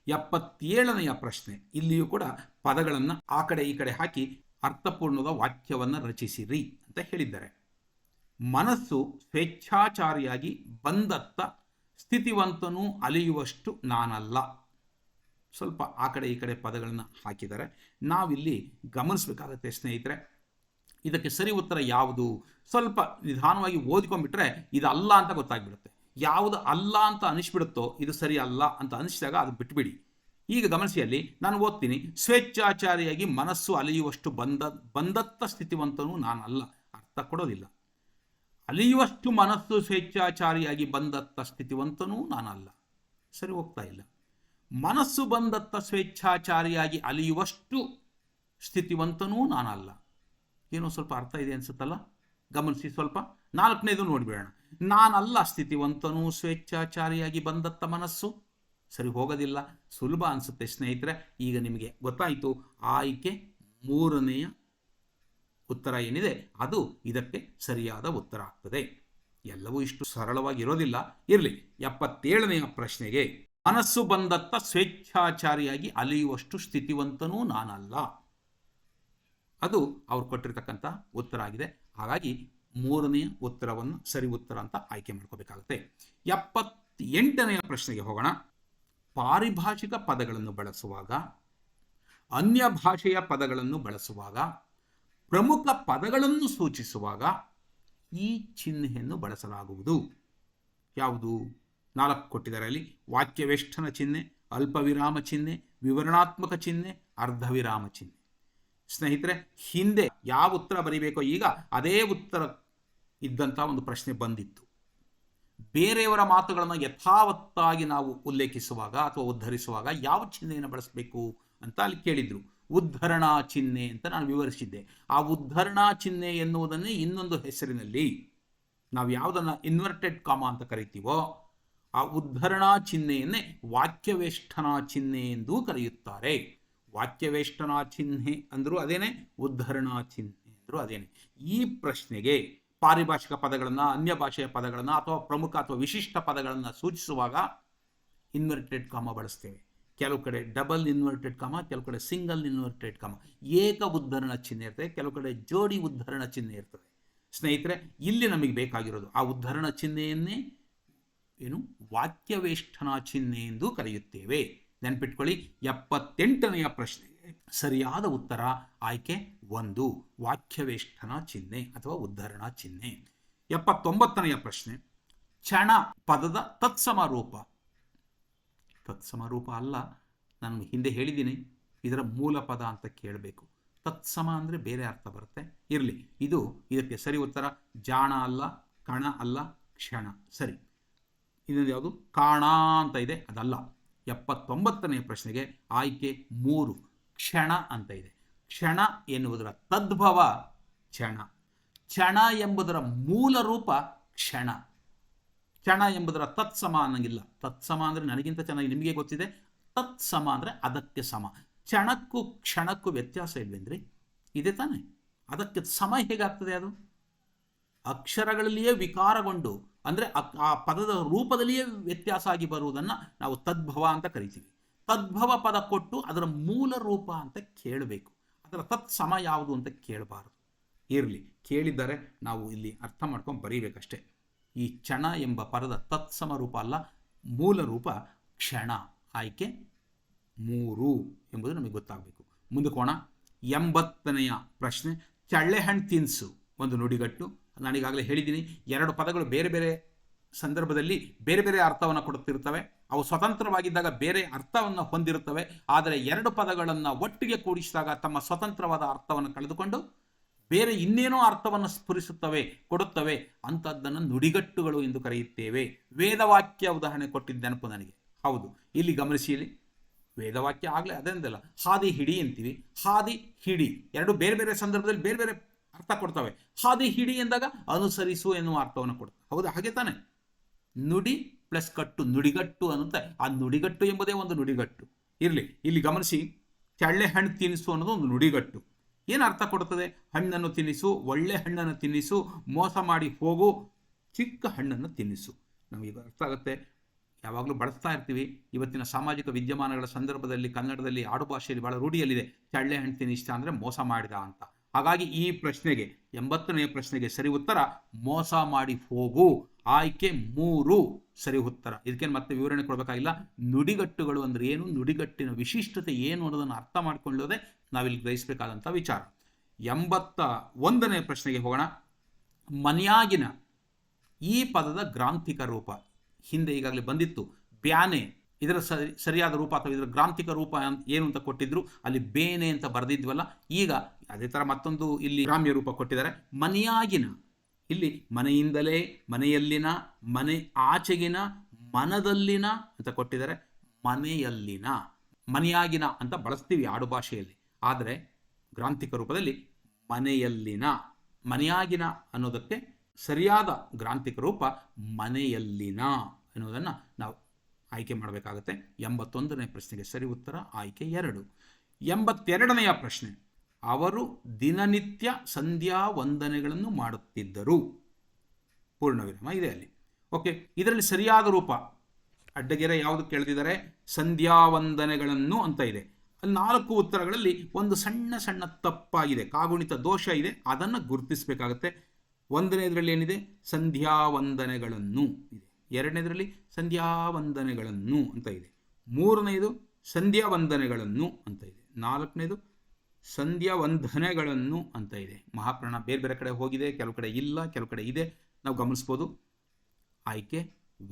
77ನೆಯ ಪ್ರಶ್ನೆ. ಇಲ್ಲಿಯೂ ಕೂಡ ಪದಗಳನ್ನು ಆ ಕಡೆ ಈ ಕಡೆ ಹಾಕಿ ಅರ್ಥಪೂರ್ಣದ ವಾಕ್ಯವನ್ನು ರಚಿಸಿರಿ ಅಂತ ಹೇಳಿದ್ದಾರೆ. ಮನಸ್ಸು ಸ್ವೇಚ್ಛಾಚಾರಿಯಾಗಿ ಬಂದತ್ತ ಸ್ಥಿತಿವಂತನೂ ಅಲಿಯುವಷ್ಟು ನಾನಲ್ಲ. ಸ್ವಲ್ಪ ಆ ಕಡೆ ಈ ಕಡೆ ಪದಗಳನ್ನು ಹಾಕಿದ್ದಾರೆ. ನಾವಿಲ್ಲಿ ಗಮನಿಸಬೇಕಾಗತ್ತೆ ಸ್ನೇಹಿತರೆ, ಇದಕ್ಕೆ ಸರಿ ಉತ್ತರ ಯಾವುದು? ಸ್ವಲ್ಪ ನಿಧಾನವಾಗಿ ಓದಿಕೊಂಡ್ಬಿಟ್ರೆ ಇದು ಅಲ್ಲ ಅಂತ ಗೊತ್ತಾಗ್ಬಿಡುತ್ತೆ. ಯಾವುದು ಅಲ್ಲ ಅಂತ ಅನಿಸ್ಬಿಡುತ್ತೋ ಇದು ಸರಿ ಅಲ್ಲ ಅಂತ ಅನಿಸಿದಾಗ ಅದು ಬಿಟ್ಬಿಡಿ. ಈಗ ಗಮನಿಸಿ, ಅಲ್ಲಿ ನಾನು ಓದ್ತೀನಿ. ಸ್ವೇಚ್ಛಾಚಾರಿಯಾಗಿ ಮನಸ್ಸು ಅಲಿಯುವಷ್ಟು ಬಂದತ್ತ ಸ್ಥಿತಿವಂತನೂ ನಾನಲ್ಲ. ಅರ್ಥ ಕೊಡೋದಿಲ್ಲ. ಅಲಿಯುವಷ್ಟು ಮನಸ್ಸು ಸ್ವೇಚ್ಛಾಚಾರಿಯಾಗಿ ಬಂದತ್ತ ಸ್ಥಿತಿವಂತನೂ ನಾನಲ್ಲ. ಸರಿ ಹೋಗ್ತಾ ಇಲ್ಲ. ಮನಸ್ಸು ಬಂದತ್ತ ಸ್ವೇಚ್ಛಾಚಾರಿಯಾಗಿ ಅಲಿಯುವಷ್ಟು ಸ್ಥಿತಿವಂತನೂ ನಾನಲ್ಲ. ಏನೋ ಸ್ವಲ್ಪ ಅರ್ಥ ಇದೆ ಅನ್ಸುತ್ತಲ್ಲ, ಗಮನಿಸಿ ಸ್ವಲ್ಪ. 4ನೇದು ನೋಡಿಬಿಡೋಣ. ನಾನಲ್ಲ ಸ್ಥಿತಿವಂತನೂ ಸ್ವೇಚ್ಛಾಚಾರಿಯಾಗಿ ಬಂದತ್ತ ಮನಸ್ಸು. ಸರಿ ಹೋಗೋದಿಲ್ಲ. ಸುಲಭ ಅನಿಸುತ್ತೆ ಸ್ನೇಹಿತರೆ. ಈಗ ನಿಮಗೆ ಗೊತ್ತಾಯಿತು. ಆಯ್ಕೆ 3ನೆಯ ಉತ್ತರ ಏನಿದೆ ಅದು ಇದಕ್ಕೆ ಸರಿಯಾದ ಉತ್ತರ ಆಗ್ತದೆ. ಎಲ್ಲವೂ ಇಷ್ಟು ಸರಳವಾಗಿರೋದಿಲ್ಲ. ಇರಲಿ. 77ನೆಯ ಪ್ರಶ್ನೆಗೆ ಮನಸ್ಸು ಬಂದತ್ತ ಸ್ವೇಚ್ಛಾಚಾರಿಯಾಗಿ ಅಲಿಯುವಷ್ಟು ಸ್ಥಿತಿವಂತನೂ ನಾನಲ್ಲ. ಅದು ಅವ್ರು ಕೊಟ್ಟಿರ್ತಕ್ಕಂಥ ಉತ್ತರ ಆಗಿದೆ. ಹಾಗಾಗಿ 3ನೆಯ ಉತ್ತರವನ್ನು ಸರಿ ಉತ್ತರ ಅಂತ ಆಯ್ಕೆ ಮಾಡ್ಕೋಬೇಕಾಗುತ್ತೆ. 78ನೆಯ ಪ್ರಶ್ನೆಗೆ ಹೋಗೋಣ. ಪಾರಿಭಾಷಿಕ ಪದಗಳನ್ನು ಬಳಸುವಾಗ, ಅನ್ಯ ಭಾಷೆಯ ಪದಗಳನ್ನು ಬಳಸುವಾಗ, ಪ್ರಮುಖ ಪದಗಳನ್ನು ಸೂಚಿಸುವಾಗ ಈ ಚಿಹ್ನೆಯನ್ನು ಬಳಸಲಾಗುವುದು. ಯಾವುದು? 4 ಕೊಟ್ಟಿದ್ದಾರೆ ಅಲ್ಲಿ. ವಾಕ್ಯವೇಷ್ಟನ ಚಿಹ್ನೆ, ಅಲ್ಪವಿರಾಮ ಚಿಹ್ನೆ, ವಿವರಣಾತ್ಮಕ ಚಿಹ್ನೆ, ಅರ್ಧವಿರಾಮ ಚಿಹ್ನೆ. ಸ್ನೇಹಿತರೆ, ಹಿಂದೆ ಯಾವ ಉತ್ತರ ಬರೀಬೇಕೋ ಈಗ ಅದೇ ಉತ್ತರ ಇದ್ದಂಥ ಒಂದು ಪ್ರಶ್ನೆ ಬಂದಿತ್ತು. ಬೇರೆಯವರ ಮಾತುಗಳನ್ನು ಯಥಾವತ್ತಾಗಿ ನಾವು ಉಲ್ಲೇಖಿಸುವಾಗ ಅಥವಾ ಉದ್ಧರಿಸುವಾಗ ಯಾವ ಚಿಹ್ನೆಯನ್ನು ಬಳಸಬೇಕು ಅಂತ ಅಲ್ಲಿ ಕೇಳಿದ್ರು. ಉದ್ಧರಣಾ ಚಿಹ್ನೆ ಅಂತ ನಾನು ವಿವರಿಸಿದ್ದೆ. ಆ ಉದ್ಧರಣಾ ಚಿಹ್ನೆ ಎನ್ನುವುದನ್ನೇ ಇನ್ನೊಂದು ಹೆಸರಿನಲ್ಲಿ ನಾವು ಯಾವುದನ್ನು ಇನ್ವರ್ಟೆಡ್ ಕಾಮ ಅಂತ ಕರಿತೀವೋ ಆ ಉದ್ಧರಣಾ ಚಿಹ್ನೆಯನ್ನೇ ವಾಕ್ಯವೇಷ್ಟನಾ ಚಿಹ್ನೆ ಎಂದೂ ಕರೆಯುತ್ತಾರೆ. ವಾಕ್ಯವೇಷ್ಟನಾ ಚಿಹ್ನೆ ಅಂದರೂ ಅದೇನೆ, ಉದ್ಧರಣಾ ಚಿಹ್ನೆ ಅಂದರೂ ಅದೇನೆ. ಈ ಪ್ರಶ್ನೆಗೆ ಪಾರಿಭಾಷಿಕ ಪದಗಳನ್ನು, ಅನ್ಯ ಭಾಷೆಯ ಪದಗಳನ್ನು ಅಥವಾ ಪ್ರಮುಖ ಅಥವಾ ವಿಶಿಷ್ಟ ಪದಗಳನ್ನು ಸೂಚಿಸುವಾಗ ಇನ್ವರ್ಟೆಡ್ ಕಾಮ ಬಳಸ್ತೇವೆ. ಕೆಲವು ಕಡೆ ಡಬಲ್ ಇನ್ವರ್ಟೆಡ್ ಕಾಮ, ಕೆಲವು ಕಡೆ ಸಿಂಗಲ್ ಇನ್ವರ್ಟೆಡ್ ಕಾಮ, ಏಕ ಉದ್ಧರಣ ಚಿಹ್ನೆ ಇರ್ತದೆ, ಕೆಲವು ಕಡೆ ಜೋಡಿ ಉದ್ಧರಣ ಚಿಹ್ನೆ ಇರ್ತದೆ. ಸ್ನೇಹಿತರೆ, ಇಲ್ಲಿ ನಮಗೆ ಬೇಕಾಗಿರೋದು ಆ ಉದ್ಧರಣ ಚಿಹ್ನೆಯನ್ನೇ ಏನು ವಾಕ್ಯವೇಷ್ಟನಾ ಚಿಹ್ನೆ ಎಂದು ಕರೆಯುತ್ತೇವೆ. ನೆನ್ಪಿಟ್ಕೊಳ್ಳಿ. 78ನೆಯ ಪ್ರಶ್ನೆಗೆ ಸರಿಯಾದ ಉತ್ತರ ಆಯ್ಕೆ 1, ವಾಕ್ಯವೇಷ್ಟನಾ ಚಿಹ್ನೆ ಅಥವಾ ಉದ್ಧರಣಾ ಚಿಹ್ನೆ. 79ನೆಯ ಪ್ರಶ್ನೆ, ಕ್ಷಣ ಪದದ ತತ್ಸಮ ರೂಪ. ತತ್ಸಮ ರೂಪ ಅಲ್ಲ, ನಾನು ಹಿಂದೆ ಹೇಳಿದ್ದೀನಿ, ಇದರ ಮೂಲ ಪದ ಅಂತ ಕೇಳಬೇಕು. ತತ್ಸಮ ಅಂದರೆ ಬೇರೆ ಅರ್ಥ ಬರುತ್ತೆ. ಇರಲಿ, ಇದಕ್ಕೆ ಸರಿ ಉತ್ತರ ಜಾಣ ಅಲ್ಲ, ಕಣ ಅಲ್ಲ, ಕ್ಷಣ. ಸರಿ, ಇದೊಂದು ಯಾವುದು ಕಾಣ ಅಂತ ಇದೆ, ಅದಲ್ಲ. 79ನೆಯ ಪ್ರಶ್ನೆಗೆ ಆಯ್ಕೆ 3, ಕ್ಷಣ ಅಂತ ಇದೆ. ಕ್ಷಣ ಎನ್ನುವುದರ ತದ್ಭವ ಕ್ಷಣ. ಕ್ಷಣ ಎಂಬುದರ ಮೂಲ ರೂಪ ಕ್ಷಣ. ಕ್ಷಣ ಎಂಬುದರ ತತ್ಸಮ ಅನ್ನಂಗಿಲ್ಲ. ತತ್ಸಮ ಅಂದರೆ ನನಗಿಂತ ಚೆನ್ನಾಗಿ ನಿಮಗೆ ಗೊತ್ತಿದೆ. ತತ್ಸಮ ಅಂದರೆ ಅದಕ್ಕೆ ಸಮ. ಕ್ಷಣಕ್ಕೂ ಕ್ಷಣಕ್ಕೂ ವ್ಯತ್ಯಾಸ ಇಲ್ವೇಂದ್ರಿ? ಇದೆ ತಾನೆ. ಅದಕ್ಕೆ ಸಮ ಹೇಗಾಗ್ತದೆ? ಅದು ಅಕ್ಷರಗಳಲ್ಲಿಯೇ ವಿಕಾರಗೊಂಡು ಅಂದರೆ ಆ ಪದದ ರೂಪದಲ್ಲಿಯೇ ವ್ಯತ್ಯಾಸ ಆಗಿ ಬರುವುದನ್ನು ನಾವು ತದ್ಭವ ಅಂತ ಕರಿತೀವಿ. ತದ್ಭವ ಪದ ಕೊಟ್ಟು ಅದರ ಮೂಲ ರೂಪ ಅಂತ ಕೇಳಬೇಕು, ಅದರ ತತ್ಸಮ ಯಾವುದು ಅಂತ ಕೇಳಬಾರದು. ಇರಲಿ, ಕೇಳಿದರೆ ನಾವು ಇಲ್ಲಿ ಅರ್ಥ ಮಾಡ್ಕೊಂಡು ಬರೀಬೇಕಷ್ಟೇ. ಈ ಕ್ಷಣ ಎಂಬ ಪದದ ತತ್ಸಮ ರೂಪ ಅಲ್ಲ, ಮೂಲ ರೂಪ ಕ್ಷಣ. ಆಯ್ಕೆ 3 ಎಂಬುದು ನಮಗೆ ಗೊತ್ತಾಗಬೇಕು. ಮುಂದಕ್ಕೋಣ. 80ನೆಯ ಪ್ರಶ್ನೆ, ಚಳ್ಳೆಹಣ್ಣು ತಿನ್ಸು ಒಂದು ನುಡಿಗಟ್ಟು. ನಾನೀಗಾಗಲೇ ಹೇಳಿದ್ದೀನಿ, 2 ಪದಗಳು ಬೇರೆ ಬೇರೆ ಸಂದರ್ಭದಲ್ಲಿ ಬೇರೆ ಬೇರೆ ಅರ್ಥವನ್ನು ಕೊಡುತ್ತಿರುತ್ತವೆ. ಅವು ಸ್ವತಂತ್ರವಾಗಿದ್ದಾಗ ಬೇರೆ ಅರ್ಥವನ್ನು ಹೊಂದಿರುತ್ತವೆ. ಆದರೆ 2 ಪದಗಳನ್ನು ಒಟ್ಟಿಗೆ ಕೂಡಿಸಿದಾಗ ತಮ್ಮ ಸ್ವತಂತ್ರವಾದ ಅರ್ಥವನ್ನು ಕಳೆದುಕೊಂಡು ಬೇರೆ ಇನ್ನೇನೋ ಅರ್ಥವನ್ನು ಸ್ಫುರಿಸುತ್ತವೆ, ಕೊಡುತ್ತವೆ. ಅಂಥದ್ದನ್ನು ನುಡಿಗಟ್ಟುಗಳು ಎಂದು ಕರೆಯುತ್ತೇವೆ. ವೇದವಾಕ್ಯ ಉದಾಹರಣೆ ಕೊಟ್ಟಿದ್ದ ನೆನಪು ನನಗೆ. ಹೌದು, ಇಲ್ಲಿ ಗಮನಿಸಿ. ಇಲ್ಲಿ ವೇದವಾಕ್ಯ ಆಗಲೇ ಅದೆಂದಲ್ಲ, ಹಾದಿ ಹಿಡಿ ಅಂತೀವಿ, ಹಾದಿ ಹಿಡಿ. 2 ಬೇರೆ ಬೇರೆ ಸಂದರ್ಭದಲ್ಲಿ ಬೇರೆ ಬೇರೆ ಅರ್ಥ ಕೊಡ್ತವೆ. ಹಾದಿ ಹಿಡಿ ಎಂದಾಗ ಅನುಸರಿಸು ಎನ್ನುವ ಅರ್ಥವನ್ನು ಕೊಡ್ತವೆ. ಹೌದು, ಹಾಗೆ ತಾನೆ. ನುಡಿ ಪ್ಲಸ್ ಕಟ್ಟು ನುಡಿಗಟ್ಟು ಅನ್ನುತ್ತೆ. ಆ ನುಡಿಗಟ್ಟು ಎಂಬುದೇ ಒಂದು ನುಡಿಗಟ್ಟು. ಇರಲಿ, ಇಲ್ಲಿ ಗಮನಿಸಿ. ಚಳ್ಳೆ ಹಣ್ಣು ತಿನ್ನಿಸು ಅನ್ನೋದು ಒಂದು ನುಡಿಗಟ್ಟು. ಏನು ಅರ್ಥ ಕೊಡುತ್ತದೆ? ಹಣ್ಣನ್ನು ತಿನ್ನಿಸು, ಒಳ್ಳೆ ಹಣ್ಣನ್ನು ತಿನ್ನಿಸು, ಮೋಸ ಮಾಡಿ ಹೋಗು, ಚಿಕ್ಕ ಹಣ್ಣನ್ನು ತಿನ್ನಿಸು. ನಮಗೆ ಅರ್ಥ ಆಗುತ್ತೆ, ಯಾವಾಗಲೂ ಬಳಸ್ತಾ ಇರ್ತೀವಿ. ಇವತ್ತಿನ ಸಾಮಾಜಿಕ ವಿದ್ಯಮಾನಗಳ ಸಂದರ್ಭದಲ್ಲಿ ಕನ್ನಡದಲ್ಲಿ ಆಡುಭಾಷೆಯಲ್ಲಿ ಬಹಳ ರೂಢಿಯಲ್ಲಿದೆ. ಚಳ್ಳೆ ಹಣ್ಣು ತಿನ್ನಿಸ್ತ ಅಂದರೆ ಮೋಸ ಮಾಡಿದ ಅಂತ. ಹಾಗಾಗಿ ಈ ಪ್ರಶ್ನೆಗೆ 80ನೆಯ ಪ್ರಶ್ನೆಗೆ ಸರಿ ಉತ್ತರ ಮೋಸ ಮಾಡಿ ಹೋಗು. ಆಯ್ಕೆ 3 ಸರಿ ಉತ್ತರ. ಇದಕ್ಕೇನು ಮತ್ತೆ ವಿವರಣೆ ಕೊಡಬೇಕಾಗಿಲ್ಲ. ನುಡಿಗಟ್ಟುಗಳು ಅಂದರೆ ಏನು, ನುಡಿಗಟ್ಟಿನ ವಿಶಿಷ್ಟತೆ ಏನು ಅನ್ನೋದನ್ನು ಅರ್ಥ ಮಾಡಿಕೊಳ್ಳೋದೇ ನಾವಿಲ್ಲಿ ಗ್ರಹಿಸಬೇಕಾದಂಥ ವಿಚಾರ. 81ನೇ ಪ್ರಶ್ನೆಗೆ ಹೋಗೋಣ. ಮನ್ಯಾಗಿನ ಈ ಪದದ ಗ್ರಾಂಥಿಕ ರೂಪ. ಹಿಂದೆ ಈಗಾಗಲೇ ಬಂದಿತ್ತು ಬ್ಯಾನೆ. ಇದರ ಸರಿಯಾದ ರೂಪ ಅಥವಾ ಇದರ ಗ್ರಾಂಥಿಕ ರೂಪ ಏನು ಅಂತ ಕೊಟ್ಟಿದ್ರು. ಅಲ್ಲಿ ಬೇನೆ ಅಂತ ಬರೆದಿದ್ವಲ್ಲ. ಈಗ ಅದೇ ಥರ ಮತ್ತೊಂದು ಇಲ್ಲಿ ಗ್ರಾಮ್ಯ ರೂಪ ಕೊಟ್ಟಿದ್ದಾರೆ. ಮನೆಯಾಗಿನ, ಇಲ್ಲಿ ಮನೆಯಿಂದಲೇ, ಮನೆಯಲ್ಲಿನ, ಮನೆ ಆಚೆಗಿನ, ಮನದಲ್ಲಿನ ಅಂತ ಕೊಟ್ಟಿದ್ದಾರೆ. ಮನೆಯಲ್ಲಿನ, ಮನೆಯಾಗಿನ ಅಂತ ಬಳಸ್ತೀವಿ ಆಡು ಭಾಷೆಯಲ್ಲಿ. ಆದರೆ ಗ್ರಾಂಥಿಕ ರೂಪದಲ್ಲಿ ಮನೆಯಲ್ಲಿನ, ಮನೆಯಾಗಿನ ಅನ್ನೋದಕ್ಕೆ ಸರಿಯಾದ ಗ್ರಾಂಥಿಕ ರೂಪ ಮನೆಯಲ್ಲಿನ ಅನ್ನೋದನ್ನು ನಾವು ಆಯ್ಕೆ ಮಾಡಬೇಕಾಗುತ್ತೆ. 81ನೇ ಪ್ರಶ್ನೆಗೆ ಸರಿ ಉತ್ತರ ಆಯ್ಕೆ 2. 82ನೆಯ ಪ್ರಶ್ನೆ, ಅವರು ದಿನನಿತ್ಯ ಸಂಧ್ಯಾ ವಂದನೆಗಳನ್ನು ಮಾಡುತ್ತಿದ್ದರು. ಪೂರ್ಣವಿರಾಮ ಇದೆ ಅಲ್ಲಿ. ಓಕೆ, ಇದರಲ್ಲಿ ಸರಿಯಾದ ರೂಪ ಅಡ್ಡಗೆರೆ ಯಾವುದು ಕೇಳ್ತಿದ್ದಾರೆ? ಸಂಧ್ಯಾ ವಂದನೆಗಳನ್ನು ಅಂತ ಇದೆ. ಅಲ್ಲಿ 4 ಉತ್ತರಗಳಲ್ಲಿ ಒಂದು ಸಣ್ಣ ಸಣ್ಣ ತಪ್ಪಾಗಿದೆ, ಕಾಗುಣಿತ ದೋಷ ಇದೆ. ಅದನ್ನು ಗುರುತಿಸಬೇಕಾಗುತ್ತೆ. 1ನೇದರಲ್ಲಿ ಏನಿದೆ? ಸಂಧ್ಯಾ ವಂದನೆಗಳನ್ನು ಇದೆ. 2ನೇದರಲ್ಲಿ ಸಂಧ್ಯಾ ವಂದನೆಗಳನ್ನು ಅಂತ ಇದೆ. 3ನೇದು ಸಂಧ್ಯಾ ವಂದನೆಗಳನ್ನು ಅಂತ ಇದೆ. 4ನೇದು ಸಂಧ್ಯಾ ವಂದನೆಗಳನ್ನು ಅಂತ ಇದೆ. ಮಹಾಪ್ರಾಣ ಬೇರೆ ಬೇರೆ ಕಡೆ ಹೋಗಿದೆ, ಕೆಲವು ಕಡೆ ಇಲ್ಲ, ಕೆಲವು ಕಡೆ ಇದೆ. ನಾವು ಗಮನಿಸ್ಬೋದು. ಆಯ್ಕೆ